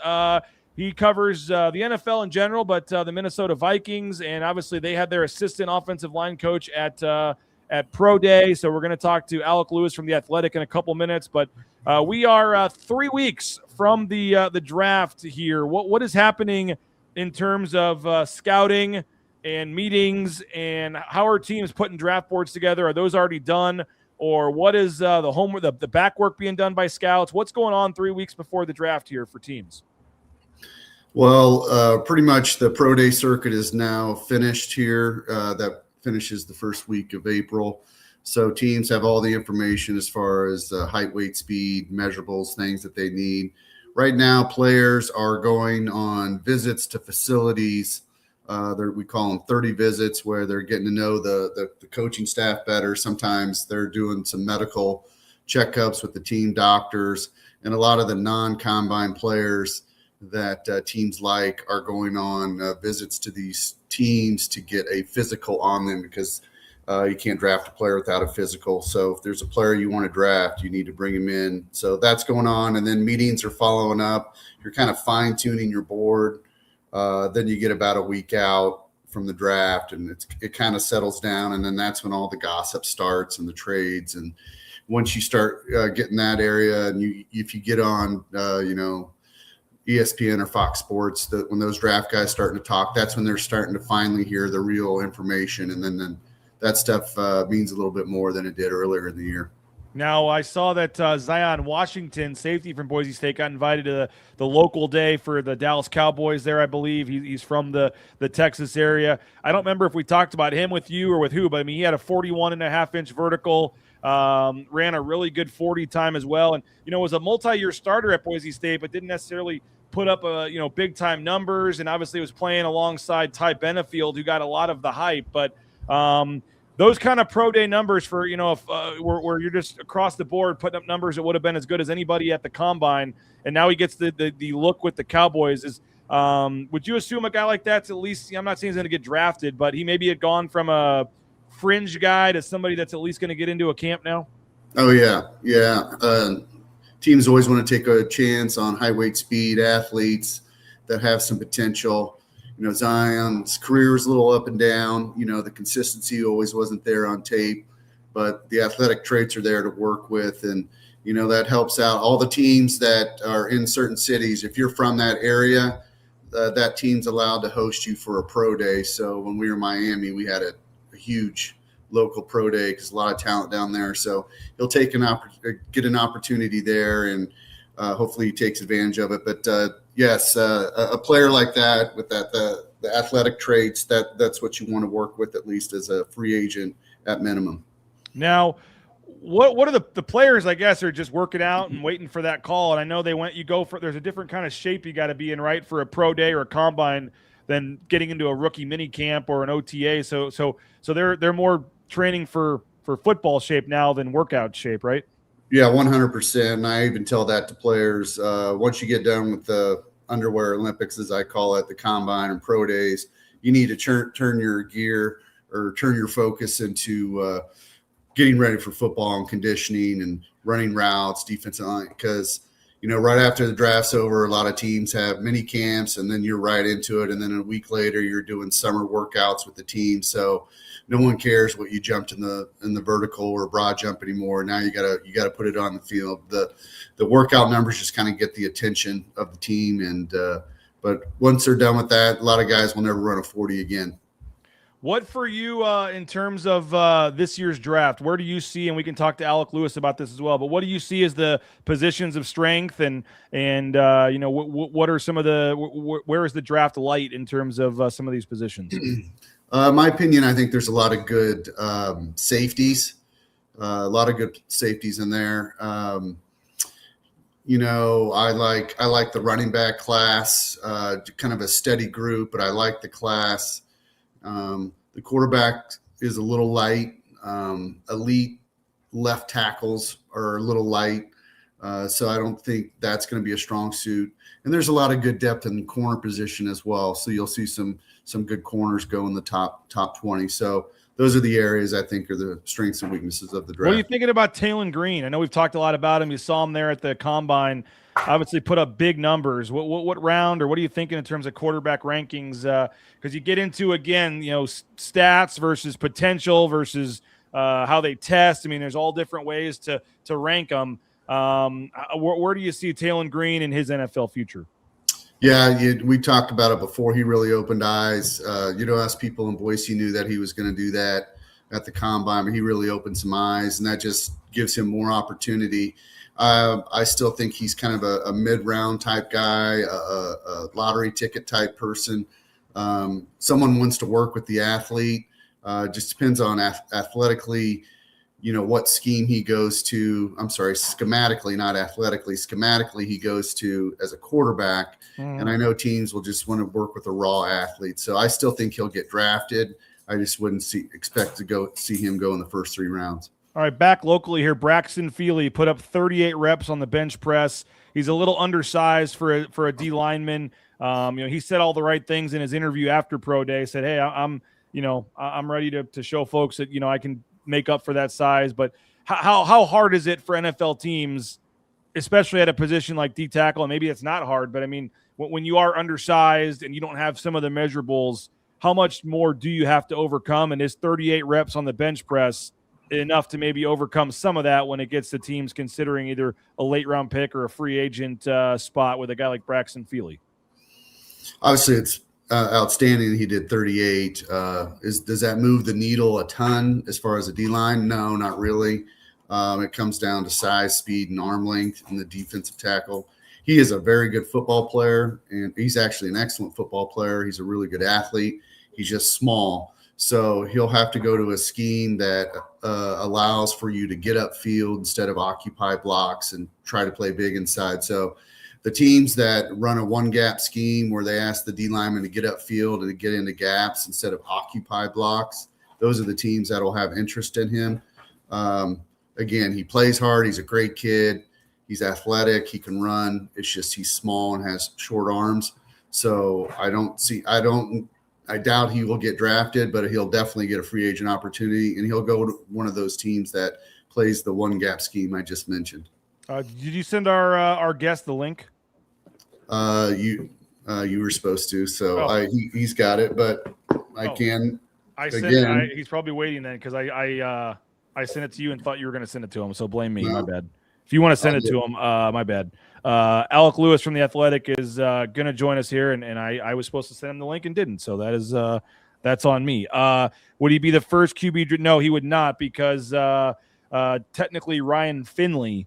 He covers the NFL in general, but the Minnesota Vikings, and obviously they had their assistant offensive line coach at at Pro Day. So we're going to talk to Alec Lewis from The Athletic in a couple minutes. But we are 3 weeks from the draft here. What is happening in terms of scouting and meetings, and how are teams putting draft boards together? Are those already done? Or what is the homework, the back work being done by scouts? What's going on 3 weeks before the draft here for teams? Well, pretty much the Pro Day circuit is now finished here. That finishes the first week of April. So teams have all the information as far as height, weight, speed, measurables, things that they need. Right now, players are going on visits to facilities. We call them 30 visits, where they're getting to know the coaching staff better. Sometimes they're doing some medical checkups with the team doctors, and a lot of the non-combine players that teams like are going on visits to these teams to get a physical on them, because you can't draft a player without a physical. So if there's a player you want to draft, you need to bring him in. So that's going on, and then meetings are following up. You're kind of fine-tuning your board. Then you get about a week out from the draft, and it kind of settles down, and then that's when all the gossip starts and the trades. And once you start getting that area, and if you get on, ESPN or Fox Sports, when those draft guys starting to talk, that's when they're starting to finally hear the real information, and then that stuff means a little bit more than it did earlier in the year. Now, I saw that Zion Washington, safety from Boise State, got invited to the local day for the Dallas Cowboys there, I believe. He's from the Texas area. I don't remember if we talked about him with you or with who, but, I mean, he had a 41.5-inch vertical, ran a really good 40 time as well, and, was a multi-year starter at Boise State, but didn't necessarily put up, big-time numbers, and obviously was playing alongside Ty Benefield, who got a lot of the hype. But those kind of pro day numbers for, if where you're just across the board putting up numbers that would have been as good as anybody at the combine, and now he gets the look with the Cowboys. Would you assume a guy like that's at least, I'm not saying he's going to get drafted, but he maybe had gone from a fringe guy to somebody that's at least going to get into a camp now? Oh, yeah. Yeah. Teams always want to take a chance on high weight speed athletes that have some potential. Zion's career was a little up and down. The consistency always wasn't there on tape, but the athletic traits are there to work with. And, that helps out all the teams that are in certain cities. If you're from that area, that team's allowed to host you for a pro day. So when we were in Miami, we had a huge local pro day because a lot of talent down there. So he'll get an opportunity there, and hopefully he takes advantage of it. But yes, a player like that with the athletic traits, that's what you want to work with, at least as a free agent at minimum. Now, what are the players, I guess, are just working out and waiting for that call? And I know there's a different kind of shape you got to be in, right, for a pro day or a combine than getting into a rookie mini camp or an OTA. So they're more training for football shape now than workout shape, right? Yeah, 100%. And I even tell that to players. Once you get done with the underwear Olympics, as I call it, the combine and pro days, you need to turn your gear or turn your focus into getting ready for football and conditioning and running routes, defensive line. Because, right after the draft's over, a lot of teams have mini camps, and then you're right into it. And then a week later, you're doing summer workouts with the team. So no one cares what you jumped in the vertical or broad jump anymore. Now you gotta put it on the field. The workout numbers just kind of get the attention of the team, and but once they're done with that, a lot of guys will never run a 40 again. What for you in terms of this year's draft? Where do you see, and we can talk to Alec Lewis about this as well, but what do you see as the positions of strength, and what are some of where is the draft light in terms of some of these positions? My opinion, I think there's a lot of good safeties, a lot of good safeties in there. I like the running back class, kind of a steady group, but I like the class. The quarterback is a little light. Elite left tackles are a little light. So I don't think that's going to be a strong suit. And there's a lot of good depth in the corner position as well. So you'll see some good corners go in the top 20. So those are the areas I think are the strengths and weaknesses of the draft. What are you thinking about Taylon Green? I know we've talked a lot about him. You saw him there at the combine, obviously put up big numbers. What round, or what are you thinking in terms of quarterback rankings? Because you get into, again, stats versus potential versus how they test. I mean, there's all different ways to rank them. Where do you see Taylon Green in his NFL future? Yeah, we talked about it before. He really opened eyes. Us people in Boise knew that he was going to do that at the combine, but he really opened some eyes, and that just gives him more opportunity. I still think he's kind of a mid-round type guy, a lottery ticket type person. Someone wants to work with the athlete. Just depends on athletically, what scheme he goes to. I'm sorry, schematically, not athletically. Schematically, he goes to as a quarterback. And I know teams will just want to work with a raw athlete. So I still think he'll get drafted. I just wouldn't expect to see him go in the first 3 rounds. All right, back locally here, Braxton Feely put up 38 reps on the bench press. He's a little undersized for a D lineman. He said all the right things in his interview after Pro Day. Said, "Hey, I'm ready to show folks that I can make up for that size." But how hard is it for NFL teams, especially at a position like D tackle? And maybe it's not hard, but I mean, when you are undersized and you don't have some of the measurables, how much more do you have to overcome? And is 38 reps on the bench press enough to maybe overcome some of that when it gets to teams considering either a late round pick or a free agent spot with a guy like Braxton Feely? Obviously, it's outstanding. He did 38. Does that move the needle a ton as far as a D line? No, not really. It comes down to size, speed, and arm length in the defensive tackle. He is a very good football player, and he's actually an excellent football player. He's a really good athlete. He's just small. So he'll have to go to a scheme that allows for you to get upfield instead of occupy blocks and try to play big inside. So the teams that run a one-gap scheme where they ask the D lineman to get upfield and to get into gaps instead of occupy blocks, those are the teams that will have interest in him. Again, he plays hard. He's a great kid. He's athletic. He can run. It's just he's small and has short arms. So I doubt he will get drafted, but he'll definitely get a free agent opportunity, and he'll go to one of those teams that plays the one-gap scheme I just mentioned. Did you send our guest the link? You were supposed to, so he's got it, but I can. He's probably waiting then because I sent it to you and thought you were going to send it to him, so blame me. No. My bad. If you want to send it to him, my bad. Alec Lewis from The Athletic is going to join us here, and I was supposed to send him the link and didn't, so that's on me. Would he be the first QB? No, he would not, because technically Ryan Finley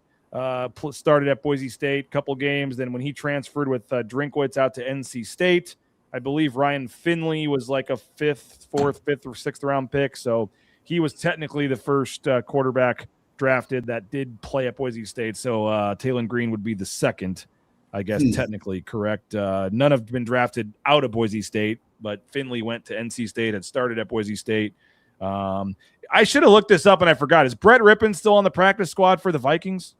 started at Boise State a couple games. Then when he transferred with Drinkwitz out to NC State, I believe Ryan Finley was like a fifth or sixth round pick, so he was technically the first quarterback drafted that did play at Boise State. So Taylon Green would be the second, I guess, technically correct. None have been drafted out of Boise State, but Finley went to NC State and started at Boise State. I should have looked this up and I forgot. Is Brett Rippon still on the practice squad for the Vikings?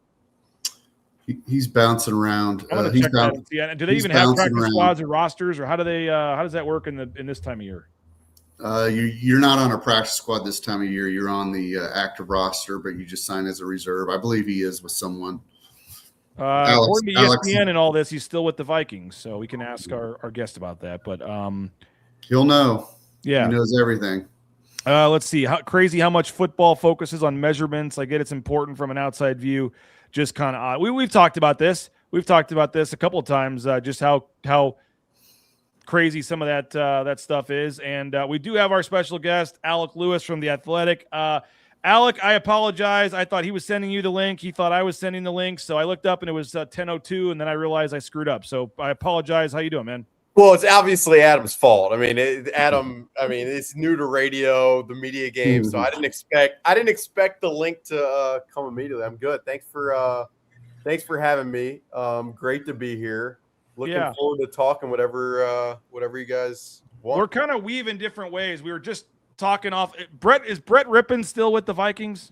He's bouncing around. Do they even have practice squads or rosters, or how does that work in this time of year? You're not on a practice squad this time of year. You're on the active roster, but you just sign as a reserve. I believe he is with someone. According to ESPN and all this, he's still with the Vikings, so we can ask our guest about that. But he'll know. Yeah, he knows everything. Let's see. How much football focuses on measurements. I get it's important from an outside view. Just kind of odd. We've talked about this. We've talked about this a couple of times. Just how crazy some of that stuff is. And we do have our special guest, Alec Lewis from The Athletic. Alec, I apologize. I thought he was sending you the link. He thought I was sending the link. So I looked up and it was 10:02, and then I realized I screwed up. So I apologize. How you doing, man? Well, it's obviously Adam's fault. I mean, it's new to radio, the media game, so I didn't expect the link to come immediately. I'm good. Thanks for having me. Great to be here. Looking forward to talking whatever you guys want. We're kind of weaving different ways. We were just talking off. Is Brett Rippon still with the Vikings?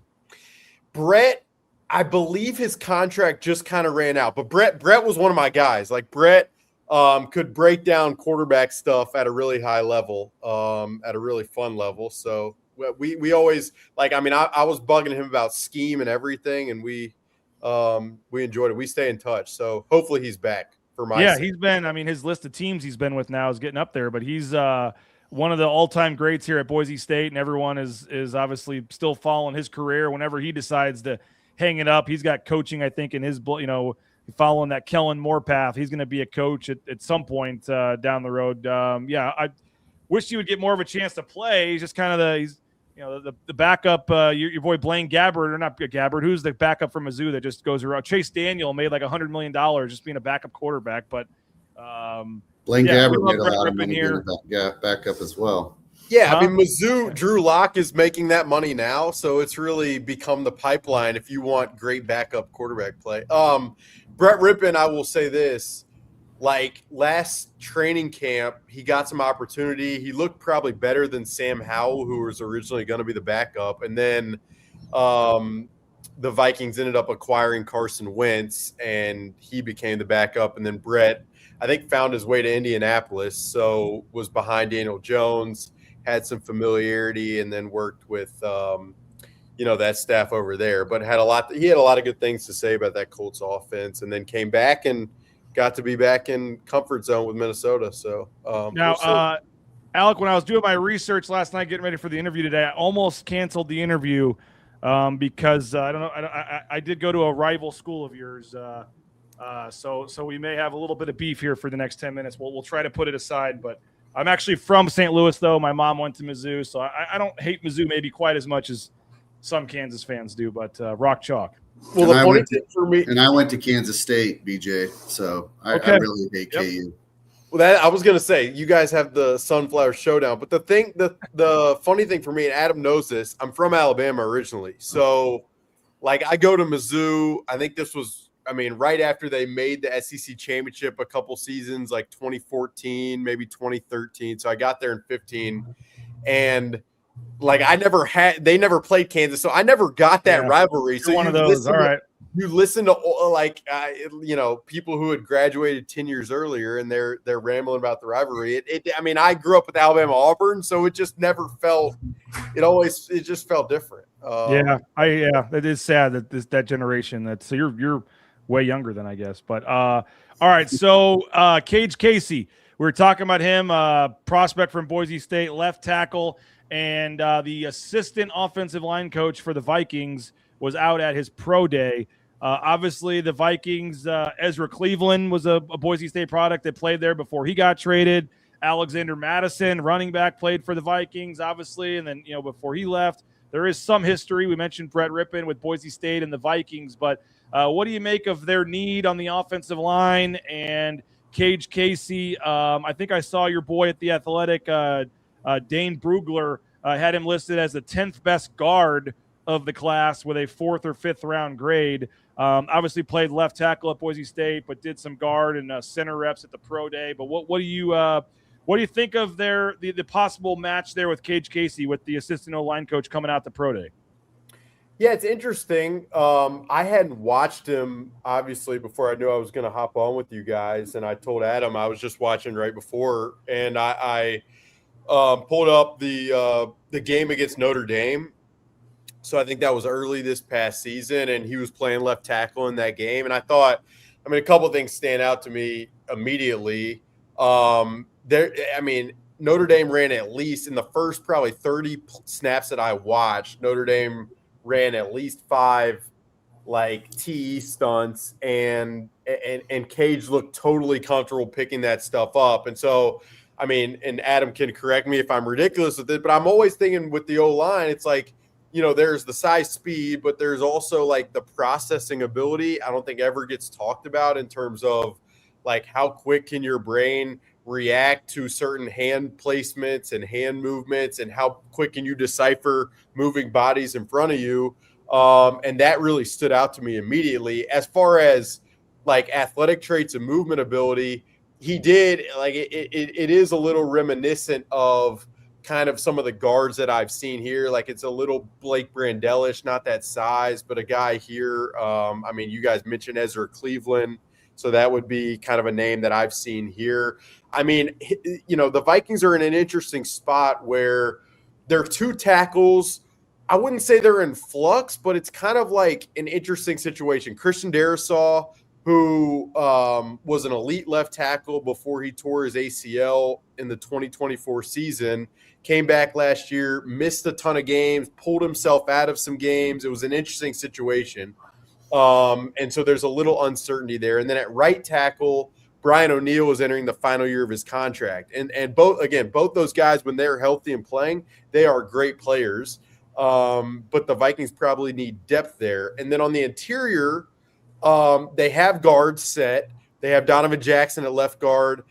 Brett, I believe his contract just kind of ran out, but Brett was one of my guys. Like Brett could break down quarterback stuff at a really high level, at a really fun level. So we always I was bugging him about scheme and everything, and we enjoyed it. We stay in touch. So hopefully he's back for my sake. He's been, his list of teams he's been with now is getting up there, but he's one of the all-time greats here at Boise State, and everyone is obviously still following his career. Whenever he decides to hang it up, he's got coaching, I think, in his, following that Kellen Moore path. He's going to be a coach at some point down the road. I wish he would get more of a chance to play. He's just kind of the backup. Your boy Blaine Gabbard, or not Gabbard, who's the backup from Mizzou that just goes around. Chase Daniel made like $100 million just being a backup quarterback, but Blaine Gabbard made a lot of money being a backup as well. Yeah, I mean, Mizzou, Drew Lock is making that money now, so it's really become the pipeline if you want great backup quarterback play. Brett Rippon, I will say this, like last training camp, he got some opportunity. He looked probably better than Sam Howell, who was originally going to be the backup. And then the Vikings ended up acquiring Carson Wentz, and he became the backup. And then Brett, I think, found his way to Indianapolis, so was behind Daniel Jones, had some familiarity, and then worked with that staff over there. But he had a lot of good things to say about that Colts offense, and then came back and got to be back in comfort zone with Minnesota. So now, Alec, when I was doing my research last night, getting ready for the interview today, I almost canceled the interview because I don't know. I did go to a rival school of yours, so we may have a little bit of beef here for the next 10 minutes. We'll try to put it aside, but I'm actually from St. Louis, though. My mom went to Mizzou, so I don't hate Mizzou maybe quite as much as some Kansas fans do, but rock chalk. Well, the funny thing for me, and I went to Kansas State, BJ, so I really hate KU. Well, I was going to say, you guys have the Sunflower Showdown, but the funny thing for me, and Adam knows this, I'm from Alabama originally. So, like, I go to Mizzou. I think this was, right after they made the SEC championship a couple seasons, like 2014, maybe 2013. So I got there in 15, and like they never played Kansas, so I never got that rivalry. So one of those, all right. You listen to people who had graduated 10 years earlier, and they're rambling about the rivalry. I grew up with Alabama Auburn, so it just never felt. It just felt different. It is sad that that generation. So you're way younger than I guess, but all right. So Kage Casey, we were talking about him, prospect from Boise State, left tackle. And the assistant offensive line coach for the Vikings was out at his pro day. Obviously, the Vikings, Ezra Cleveland was a Boise State product that played there before he got traded. Alexander Madison, running back, played for the Vikings, obviously. And then, before he left, there is some history. We mentioned Brett Rippon with Boise State and the Vikings. But what do you make of their need on the offensive line and Kage Casey? I think I saw your boy at The Athletic, Dane Brugler, had him listed as the 10th best guard of the class with a 4th or 5th round grade. Obviously played left tackle at Boise State, but did some guard and center reps at the pro day. But what do you think of the possible match there with Kage Casey with the assistant O-line coach coming out the pro day? Yeah, it's interesting. I hadn't watched him, obviously, before I knew I was going to hop on with you guys. And I told Adam I was just watching right before. And I pulled up the game against Notre Dame. So I think that was early this past season. And he was playing left tackle in that game. And I thought, a couple of things stand out to me immediately. Notre Dame ran at least in the first probably 30 snaps that I watched. Notre Dame ran at least 5 TE stunts, and Kage looked totally comfortable picking that stuff up. And so, and Adam can correct me if I'm ridiculous with it, but I'm always thinking with the O-line, it's like, there's the size speed, but there's also like the processing ability. I don't think ever gets talked about in terms of like how quick can your brain react to certain hand placements and hand movements, and how quick can you decipher moving bodies in front of you. And that really stood out to me immediately. As far as like athletic traits and movement ability, he did it is a little reminiscent of kind of some of the guards that I've seen here. Like it's a little Blake Brandelish, not that size, but a guy here. You guys mentioned Ezra Cleveland, so that would be kind of a name that I've seen here. The Vikings are in an interesting spot where they're 2 tackles. I wouldn't say they're in flux, but it's kind of like an interesting situation. Christian Darrisaw who was an elite left tackle before he tore his ACL in the 2024 season, came back last year, missed a ton of games, pulled himself out of some games. It was an interesting situation. And so there's a little uncertainty there. And then at right tackle, Brian O'Neill is entering the final year of his contract. And both those guys, when they're healthy and playing, they are great players. But the Vikings probably need depth there. And then on the interior, they have guards set. They have Donovan Jackson at left guard.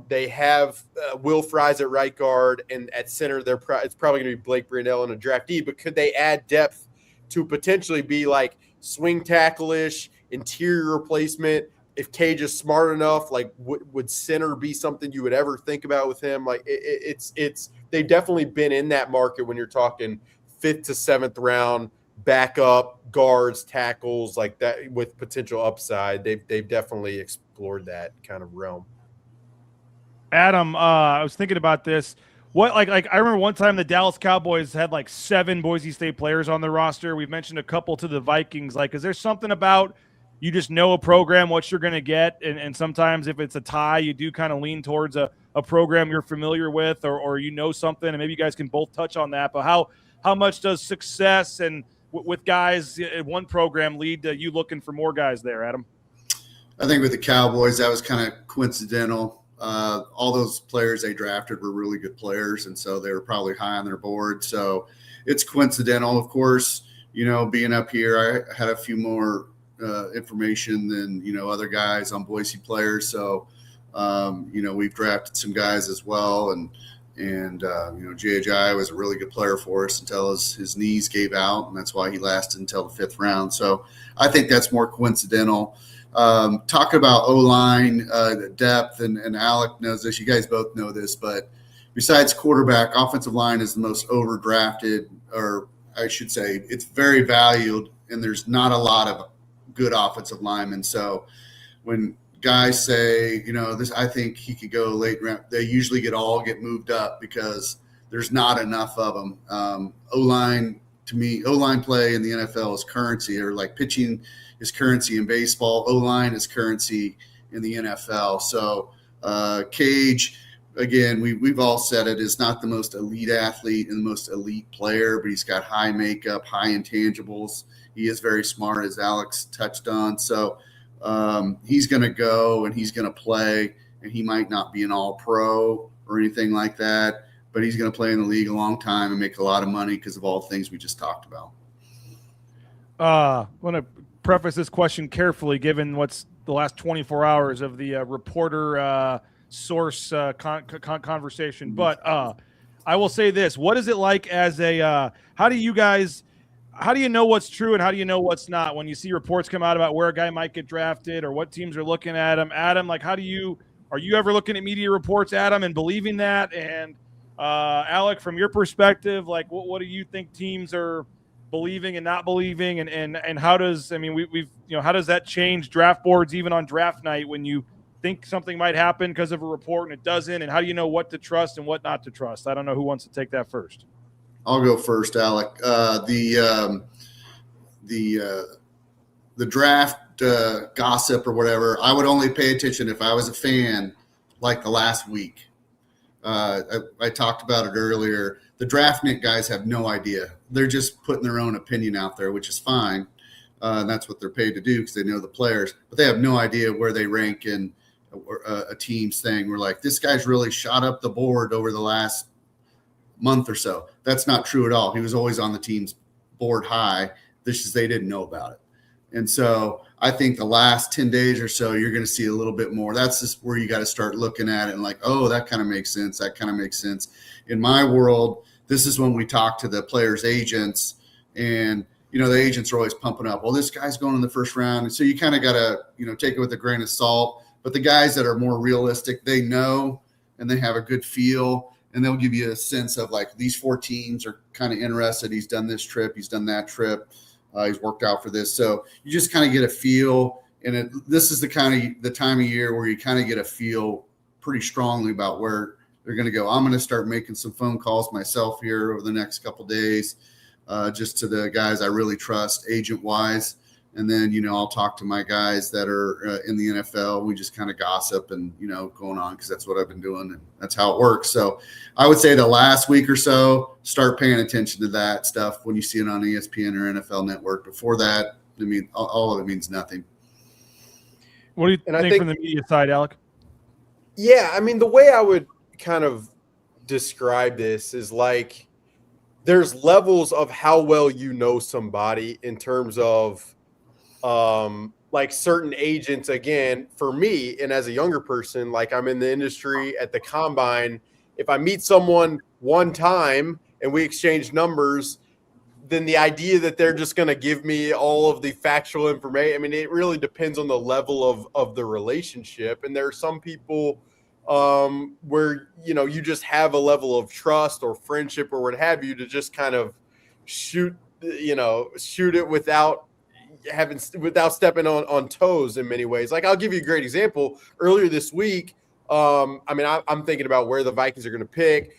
They have Will Fries at right guard, and at center, it's probably going to be Blake Brandell and a draftee. But could they add depth to potentially be like swing tackle-ish, interior replacement? If Kage is smart enough, like would center be something you would ever think about with him? Like they've definitely been in that market when you're talking 5th to 7th round backup guards, tackles like that with potential upside. They've definitely explored that kind of realm. Adam, I was thinking about this. What like I remember one time the Dallas Cowboys had like 7 Boise State players on their roster. We've mentioned a couple to the Vikings. Like, is there something about you just know a program, what you're going to get, and sometimes if it's a tie, you do kind of lean towards a program you're familiar with, or you know something, and maybe you guys can both touch on that. But how much does success and with guys in one program lead to you looking for more guys there, Adam? I think with the Cowboys, that was kind of coincidental. All those players they drafted were really good players, and so they were probably high on their board. So it's coincidental. Of course, being up here, I had a few more information than, other guys on Boise players. So, we've drafted some guys as well. And J.J. was a really good player for us until his knees gave out, and that's why he lasted until the 5th round. So I think that's more coincidental. Talking about O-line, depth, and Alec knows this. You guys both know this, but besides quarterback, offensive line is the most overdrafted, or I should say it's very valued, and there's not a lot of good offensive linemen. So when guys say, this, I think he could go late round, they usually get moved up because there's not enough of them. O-line, to me, O-line play in the NFL is currency, or like pitching is currency in baseball. O-line is currency in the NFL. So Kage, again, we've all said it, is not the most elite athlete and the most elite player, but he's got high makeup, high intangibles. He is very smart, as Alex touched on. So he's going to go and he's going to play, and he might not be an all-pro or anything like that, but he's going to play in the league a long time and make a lot of money because of all the things we just talked about. I want to preface this question carefully, given what's the last 24 hours of the reporter source conversation. But I will say this: what is it like as a? How do you know what's true and how do you know what's not when you see reports come out about where a guy might get drafted or what teams are looking at him? Adam, like, are you ever looking at media reports, Adam, and believing that? And Alec, from your perspective, like, what do you think teams are believing and not believing, and how does how does that change draft boards even on draft night when you think something might happen because of a report and it doesn't, and how do you know what to trust and what not to trust? I don't know who wants to take that first. I'll go first, Alec. The draft gossip or whatever, I would only pay attention if I was a fan, like the last week. I talked about it earlier. The DraftNet guys have no idea. They're just putting their own opinion out there, which is fine. And that's what they're paid to do because they know the players. But they have no idea where they rank in a team's thing. We're like, this guy's really shot up the board over the last month or so. That's not true at all. He was always on the team's board high. This is they didn't know about it. And so I think the last 10 days or so, you're going to see a little bit more. That's just where you got to start looking at it and like, oh, that kind of makes sense. That kind of makes sense. In my world, this is when we talk to the players' agents, and, the agents are always pumping up, well, this guy's going in the first round. And so you kind of got to, take it with a grain of salt. But the guys that are more realistic, they know and they have a good feel, and they'll give you a sense of like, these 4 teams are kind of interested. He's done this trip. He's done that trip. He's worked out for this. So you just kind of get a feel. And this is the time of year where you kind of get a feel pretty strongly about where they're going to go. I'm going to start making some phone calls myself here over the next couple of days, just to the guys I really trust agent wise. And then, I'll talk to my guys that are in the NFL. We just kind of gossip and, going on because that's what I've been doing. And that's how it works. So I would say the last week or so, start paying attention to that stuff when you see it on ESPN or NFL Network. Before that, all of it means nothing. What do you think from the media side, Alec? Yeah, I mean, the way I would kind of describe this is like there's levels of how well you know somebody in terms of like certain agents. Again, for me, and as a younger person, like I'm in the industry at the combine, if I meet someone one time and we exchange numbers, then the idea that they're just going to give me all of the factual information, I mean, it really depends on the level of the relationship. And there are some people where, you just have a level of trust or friendship or what have you to just kind of shoot it without stepping on toes in many ways. Like, I'll give you a great example. Earlier this week, I'm thinking about where the Vikings are going to pick,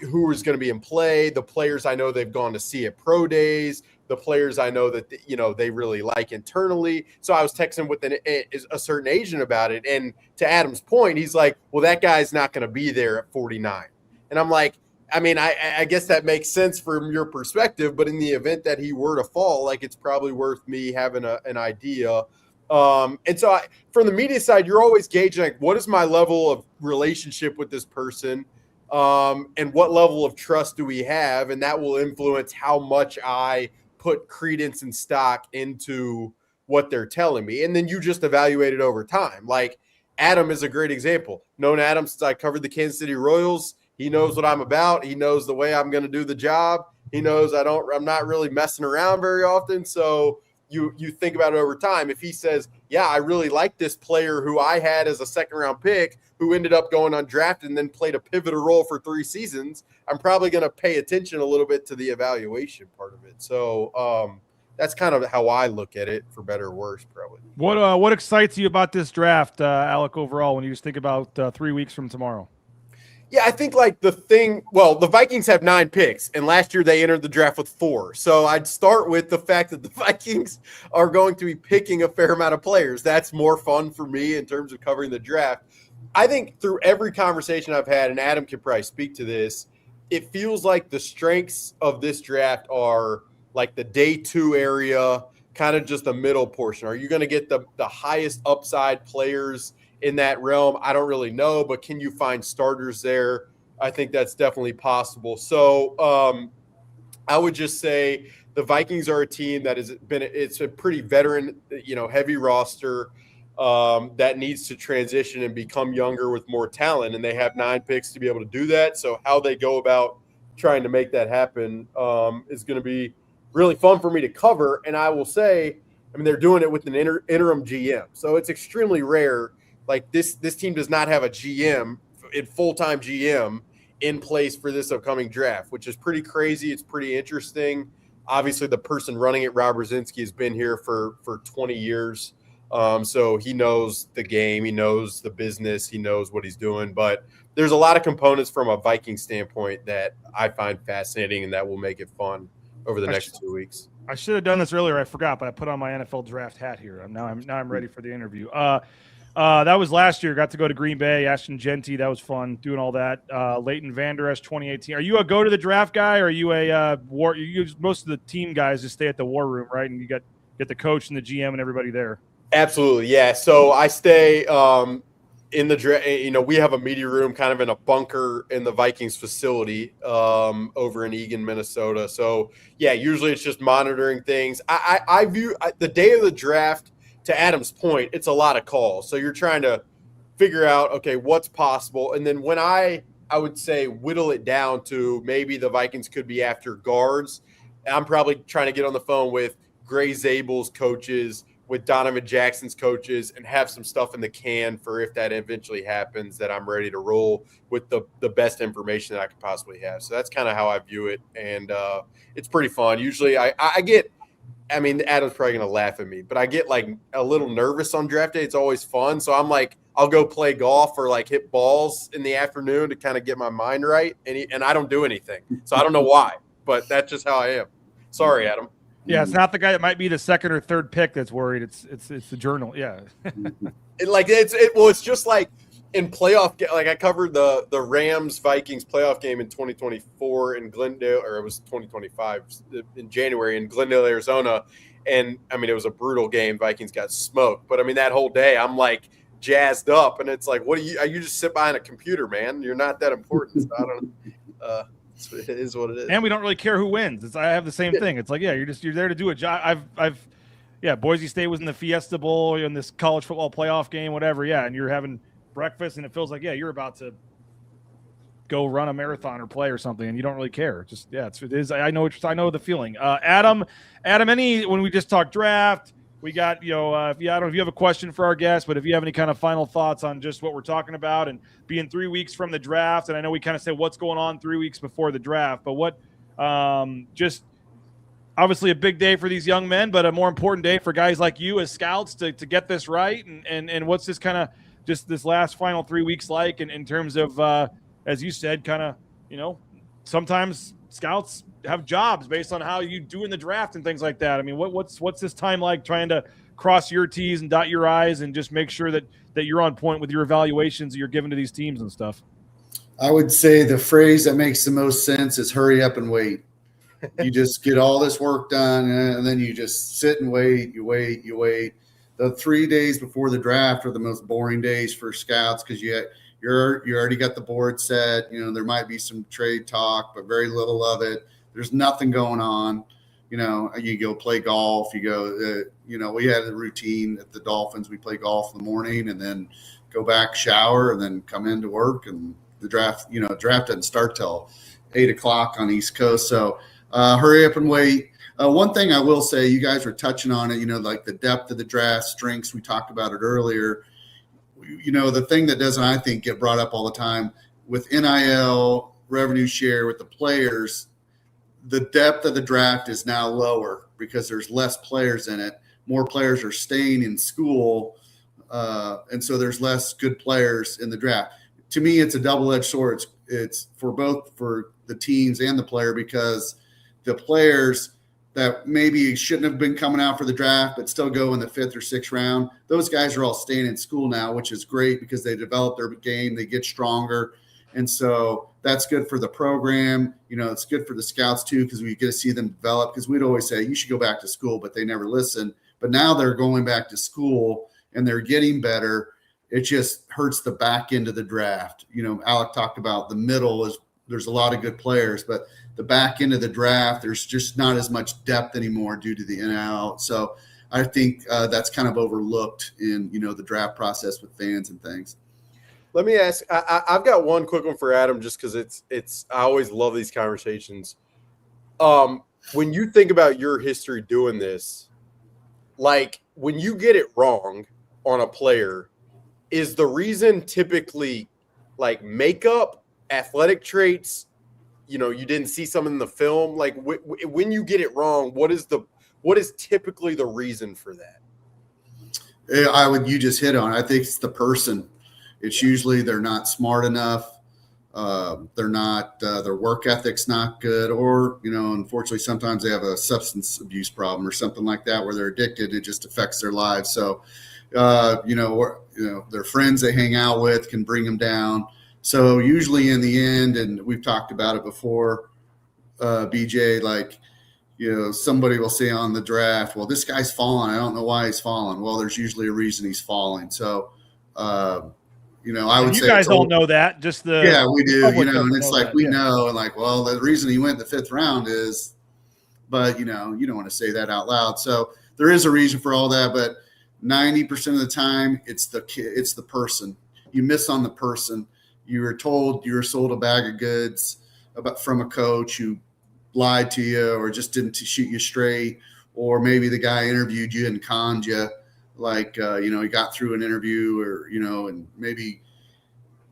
who is going to be in play, the players I know they've gone to see at pro days, the players I know that, they really like internally. So I was texting with a certain agent about it. And to Adam's point, he's like, well, that guy's not going to be there at 49. And I'm like, I mean, I guess that makes sense from your perspective, but in the event that he were to fall, like, it's probably worth me having an idea. And so from the media side, you're always gauging, like, what is my level of relationship with this person? And what level of trust do we have? And that will influence how much I put credence and stock into what they're telling me. And then you just evaluate it over time. Like, Adam is a great example. Known Adam since I covered the Kansas City Royals. He knows what I'm about. He knows the way I'm going to do the job. He knows I'm not really messing around very often. So you think about it over time. If he says, yeah, I really like this player who I had as a second-round pick who ended up going undrafted and then played a pivotal role for 3 seasons, I'm probably going to pay attention a little bit to the evaluation part of it. So that's kind of how I look at it, for better or worse, probably. What excites you about this draft, Alec, overall, when you just think about 3 weeks from tomorrow? Yeah, I think the Vikings have 9 picks, and last year they entered the draft with 4. So I'd start with the fact that the Vikings are going to be picking a fair amount of players. That's more fun for me in terms of covering the draft. I think through every conversation I've had, and Adam can probably speak to this, it feels like the strengths of this draft are like the day 2 area, kind of just the middle portion. Are you going to get the highest upside players in that realm? I don't really know, but can you find starters there? I think that's definitely possible. So I would just say the Vikings are a team that it's a pretty veteran, heavy roster that needs to transition and become younger with more talent. And they have 9 picks to be able to do that. So how they go about trying to make that happen is going to be really fun for me to cover. And I will say, they're doing it with an interim GM. So it's extremely rare. Like this team does not have a GM, full-time GM in place for this upcoming draft, which is pretty crazy. It's pretty interesting. Obviously, the person running it, Rob Brzezinski, has been here for 20 years. So he knows the game. He knows the business. He knows what he's doing. But there's a lot of components from a Viking standpoint that I find fascinating and that will make it fun over the next 2 weeks. I should have done this earlier. I forgot, but I put on my NFL draft hat here. Now I'm ready for the interview. That was last year. Got to go to Green Bay, Ashton Genty. That was fun doing all that. Leighton Vander Esch, 2018. Are you a go to the draft guy, or are you a war? Most of the team guys just stay at the war room, right? And you get the coach and the GM and everybody there. Absolutely, yeah. So I stay in the draft. We have a media room kind of in a bunker in the Vikings facility over in Eagan, Minnesota. So yeah, usually it's just monitoring things. I view the day of the draft. To Adam's point, it's a lot of calls. So you're trying to figure out, okay, what's possible. And then when I would say whittle it down to maybe the Vikings could be after guards, I'm probably trying to get on the phone with Gray Zabel's coaches, with Donovan Jackson's coaches, and have some stuff in the can for if that eventually happens, that I'm ready to roll with the best information that I could possibly have. So that's kind of how I view it. And it's pretty fun. Usually I get – Adam's probably going to laugh at me, but I get like a little nervous on draft day. It's always fun. So I'm like, I'll go play golf or like hit balls in the afternoon to kind of get my mind right. And I don't do anything. So I don't know why, but that's just how I am. Sorry, Adam. Yeah, it's not the guy that might be the second or third pick that's worried. It's the journal. Yeah. It's just like in playoff. Like I covered the Rams Vikings playoff game in 2024 in Glendale, or it was 2025 in January in Glendale, Arizona. And I mean, it was a brutal game. Vikings got smoked, but I mean, that whole day I'm like jazzed up, and it's like, what you just sit behind a computer, man? You're not that important. So I don't know. It is what it is. And we don't really care who wins. I have the same thing. It's like, yeah, you're there to do a job. Boise State was in the Fiesta Bowl, in this college football playoff game, whatever. Yeah, and you're having breakfast, and it feels like, yeah, you're about to go run a marathon or play or something, and you don't really care. Just it is. I know the feeling. Adam, when we just talked draft, we got, I don't know if you have a question for our guest, but if you have any kind of final thoughts on just what we're talking about and being 3 weeks from the draft, and I know we kind of said what's going on 3 weeks before the draft, but what just obviously a big day for these young men, but a more important day for guys like you as scouts to get this right, and what's this kind of just this last final 3 weeks like in terms of, as you said, kind of, sometimes scouts have jobs based on how you do in the draft and things like that. I mean, what's this time like trying to cross your T's and dot your I's and just make sure that you're on point with your evaluations that you're giving to these teams and stuff? I would say the phrase that makes the most sense is hurry up and wait. You just get all this work done, and then you just sit and wait. You wait. The 3 days before the draft are the most boring days for scouts because you already got the board set. There might be some trade talk, but very little of it. There's nothing going on. You go play golf. You go, we had a routine at the Dolphins. We play golf in the morning and then go back, shower, and then come into work. And the draft, draft doesn't start till 8:00 on East Coast. So hurry up and wait. One thing I will say, you guys were touching on it, like the depth of the draft, strengths. We talked about it earlier. The thing that doesn't, I think, get brought up all the time with NIL, revenue share with the players, the depth of the draft is now lower because there's less players in it. More players are staying in school, and so there's less good players in the draft. To me, it's a double-edged sword. It's for the teams and the player, because the players that maybe shouldn't have been coming out for the draft but still go in the 5th or 6th round, those guys are all staying in school now, which is great because they develop their game, they get stronger. And so that's good for the program. It's good for the scouts too, because we get to see them develop, because we'd always say you should go back to school, but they never listen. But now they're going back to school and they're getting better. It just hurts the back end of the draft. Alec talked about the middle there's a lot of good players, but the back end of the draft, there's just not as much depth anymore due to the NIL. So I think that's kind of overlooked in, the draft process with fans and things. Let me ask, I've got one quick one for Adam, just because it's I always love these conversations. When you think about your history doing this, like when you get it wrong on a player, is the reason typically like makeup, athletic traits, you didn't see some in the film? Like when you get it wrong, what is typically the reason for that? You just hit on it. I think it's the person. It's usually they're not smart enough. They're not, their work ethic's not good, or, unfortunately, sometimes they have a substance abuse problem or something like that where they're addicted. It just affects their lives. So, their friends they hang out with can bring them down. So usually in the end, and we've talked about it before, BJ, like, somebody will say on the draft, well, this guy's falling. I don't know why he's falling. Well, there's usually a reason he's falling. So, I would say you guys all know that. Just yeah, we do. And it's like we know, and like, well, the reason he went the 5th round is, but you don't want to say that out loud. So there is a reason for all that, but 90% of the time, it's the person. You miss on the person. You were told you were sold a bag of goods from a coach who lied to you or just didn't shoot you straight, or maybe the guy interviewed you and conned you. Like, he got through an interview, or, and maybe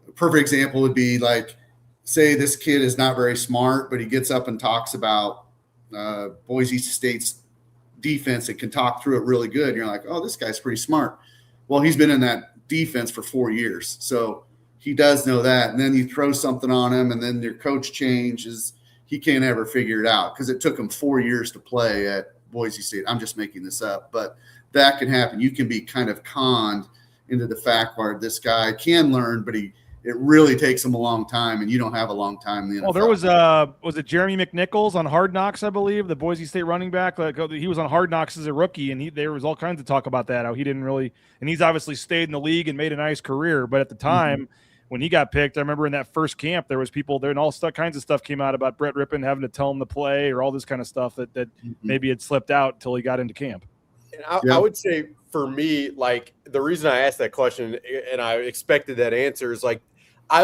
a perfect example would be like, say this kid is not very smart, but he gets up and talks about Boise State's defense and can talk through it really good. And you're like, oh, this guy's pretty smart. Well, he's been in that defense for 4 years. So he does know that. And then you throw something on him, and then your coach changes. He can't ever figure it out because it took him 4 years to play at Boise State. I'm just making this up, but that can happen. You can be kind of conned into the fact where this guy can learn, but it really takes him a long time, and you don't have a long time in the NFL. Well, there was it Jeremy McNichols on Hard Knocks, I believe, the Boise State running back. Like, he was on Hard Knocks as a rookie, and there was all kinds of talk about that, how he didn't really – and he's obviously stayed in the league and made a nice career. But at the time when he got picked, I remember in that first camp there was people there, and all kinds of stuff came out about Brett Rippon having to tell him to play or all this kind of stuff that maybe had slipped out until he got into camp. And I would say for me, like, the reason I asked that question and I expected that answer is, like, I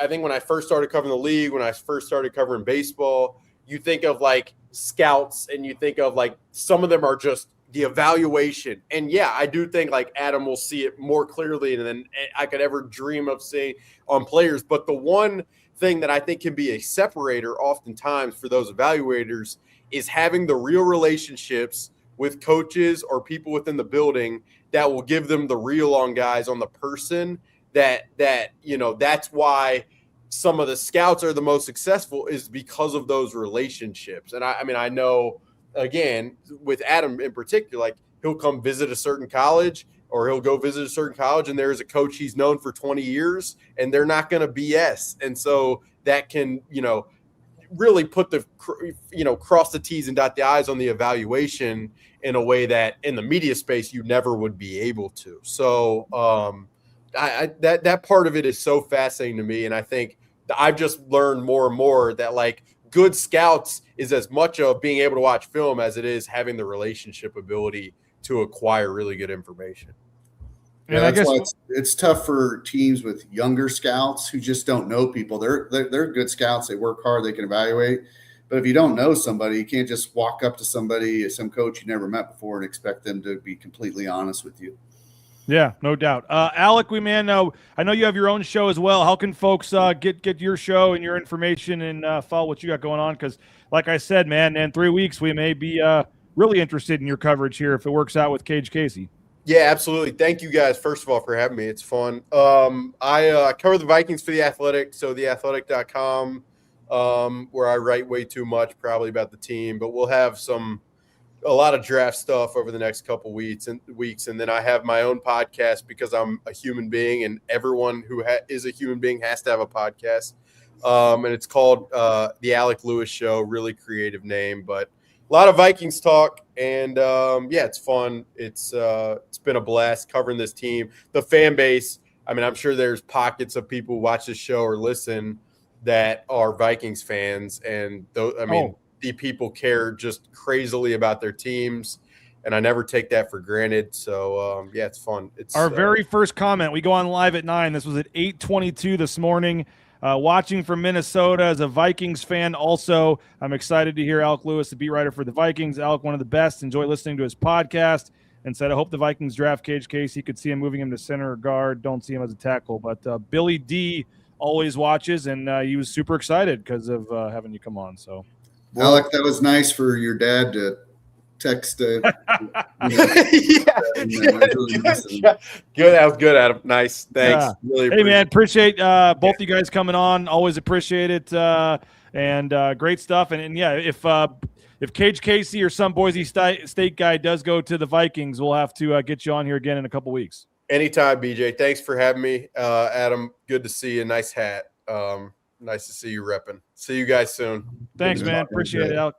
think when I first started covering the league, when I first started covering baseball, you think of like scouts and you think of like some of them are just the evaluation. And yeah, I do think like Adam will see it more clearly than I could ever dream of seeing on players. But the one thing that I think can be a separator oftentimes for those evaluators is having the real relationships with coaches or people within the building that will give them the real on guys on the person. That that's why some of the scouts are the most successful is because of those relationships. And I know, again, with Adam in particular, like, he'll come visit a certain college or he'll go visit a certain college and there's a coach he's known for 20 years and they're not going to BS. And so that can, really put cross the T's and dot the I's on the evaluation in a way that in the media space you never would be able to. So, that part of it is so fascinating to me, and I think that I've just learned more and more that like good scouts is as much of being able to watch film as it is having the relationship ability to acquire really good information. Yeah, that's why it's tough for teams with younger scouts who just don't know people. They're good scouts. They work hard. They can evaluate. But if you don't know somebody, you can't just walk up to somebody, some coach you never met before, and expect them to be completely honest with you. Yeah, no doubt. Alec, I know you have your own show as well. How can folks get your show and your information and follow what you got going on? Because, like I said, man, in 3 weeks we may be really interested in your coverage here if it works out with Kage Casey. Yeah, absolutely. Thank you guys, first of all, for having me. It's fun. I cover the Vikings for The Athletic, so theathletic.com, where I write way too much probably about the team, but we'll have a lot of draft stuff over the next couple weeks, and then I have my own podcast because I'm a human being, and everyone who is a human being has to have a podcast. And it's called The Alec Lewis Show. Really creative name, but a lot of Vikings talk, and it's fun. It's been a blast covering this team. The fan base. I mean, I'm sure there's pockets of people who watch this show or listen that are Vikings fans, and the people care just crazily about their teams, and I never take that for granted. So, it's fun. It's our very first comment. We go on live at 9. This was at 8:22 this morning. Watching from Minnesota as a Vikings fan also. I'm excited to hear Alec Lewis, the beat writer for the Vikings. Alec, one of the best. Enjoy listening to his podcast, and said, I hope the Vikings draft Kage Casey. Could see him moving him to center or guard. Don't see him as a tackle. But Billy D always watches, and he was super excited because of having you come on. So, Alec, that was nice for your dad to text. Good. That was good, Adam. Nice. Thanks. Yeah. Really hey, man, appreciate both you guys coming on. Always appreciate it. And great stuff. And if Kage Casey or some Boise State guy does go to the Vikings, we'll have to get you on here again in a couple weeks. Anytime, BJ. Thanks for having me. Adam, good to see you. Nice hat. Nice to see you repping. See you guys soon. Thanks, man. Appreciate it, Alec.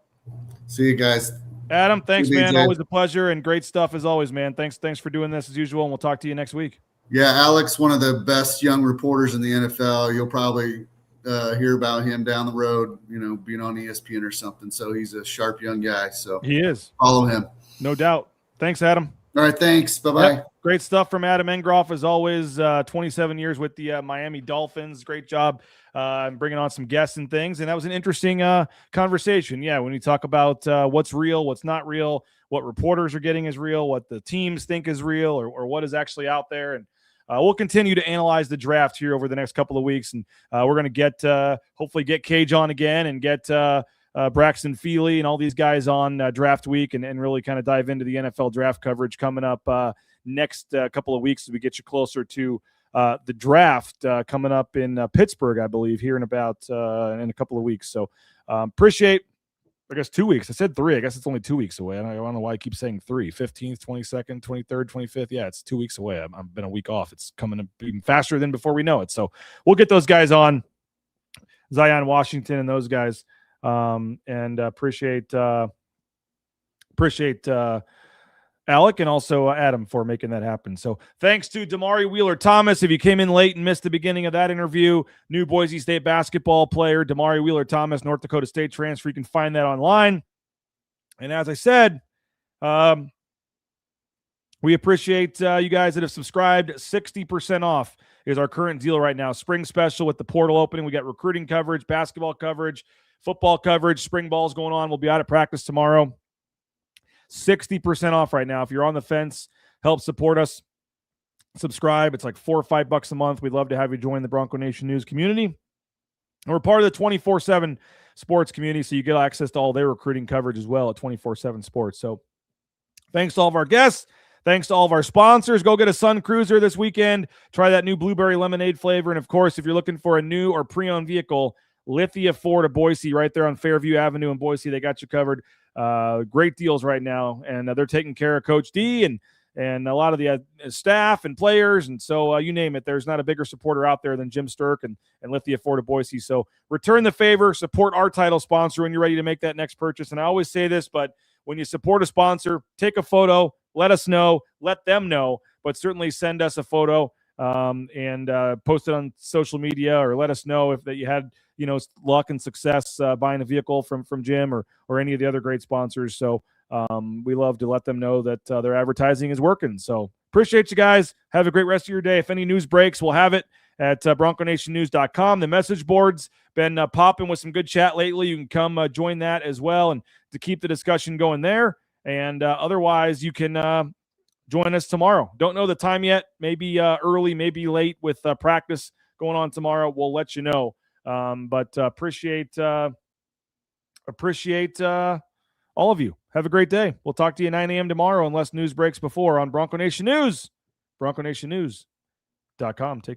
See you guys. Adam, thanks, man. Always a pleasure and great stuff as always, man. Thanks for doing this as usual, and we'll talk to you next week. Yeah, Alec's one of the best young reporters in the NFL. You'll probably hear about him down the road, being on ESPN or something. So he's a sharp young guy. So he is. Follow him. No doubt. Thanks, Adam. All right, thanks. Bye-bye. Yep. Great stuff from Adam Engroff, as always. 27 years with the Miami Dolphins. Great job bringing on some guests and things. And that was an interesting conversation. Yeah, when you talk about what's real, what's not real, what reporters are getting is real, what the teams think is real, or what is actually out there. And we'll continue to analyze the draft here over the next couple of weeks. And we're going to hopefully get Kage on again and get Braxton Feely and all these guys on draft week and really kind of dive into the NFL draft coverage coming up next couple of weeks as we get you closer to the draft coming up in Pittsburgh, I believe, here in about in a couple of weeks. So appreciate I guess 2 weeks. I said 3. I guess it's only 2 weeks away. I don't know why I keep saying 3. 15th, 22nd, 23rd, 25th. Yeah, it's 2 weeks away. I've been a week off. It's coming even faster than before we know it. So we'll get those guys on, Zion Washington and those guys. And appreciate Alec and also Adam for making that happen. So thanks to Damari Wheeler-Thomas. If you came in late and missed the beginning of that interview, new Boise State basketball player, Damari Wheeler-Thomas, North Dakota State transfer. You can find that online. And as I said, we appreciate you guys that have subscribed. 60% off is our current deal right now. Spring special with the portal opening. We got recruiting coverage, basketball coverage, football coverage, spring ball's going on. We'll be out at practice tomorrow. 60% off right now. If you're on the fence, help support us. Subscribe. It's like $4 or $5 a month. We'd love to have you join the Bronco Nation News community. And we're part of the 24/7 sports community, so you get access to all their recruiting coverage as well at 24/7 Sports. So thanks to all of our guests. Thanks to all of our sponsors. Go get a Sun Cruiser this weekend. Try that new blueberry lemonade flavor. And, of course, if you're looking for a new or pre-owned vehicle, Lithia Ford of Boise, right there on Fairview Avenue in Boise. They got you covered. Great deals right now. And they're taking care of Coach D and a lot of the staff and players. And so you name it. There's not a bigger supporter out there than Jim Sturck and Lithia Ford of Boise. So return the favor. Support our title sponsor when you're ready to make that next purchase. And I always say this, but when you support a sponsor, take a photo. Let us know. Let them know. But certainly send us a photo and post it on social media, or let us know if that you had luck and success buying a vehicle from Jim or any of the other great sponsors. So we love to let them know that their advertising is working. So appreciate you guys. Have a great rest of your day. If any news breaks, we'll have it at bronconationnews.com. The message board's been popping with some good chat lately. You can come join that as well and to keep the discussion going there. And otherwise, you can join us tomorrow. Don't know the time yet. Maybe early, maybe late with practice going on tomorrow. We'll let you know. But appreciate all of you. Have a great day. We'll talk to you at 9 a.m. tomorrow unless news breaks before on Bronco Nation News, bronconationnews.com. Take care.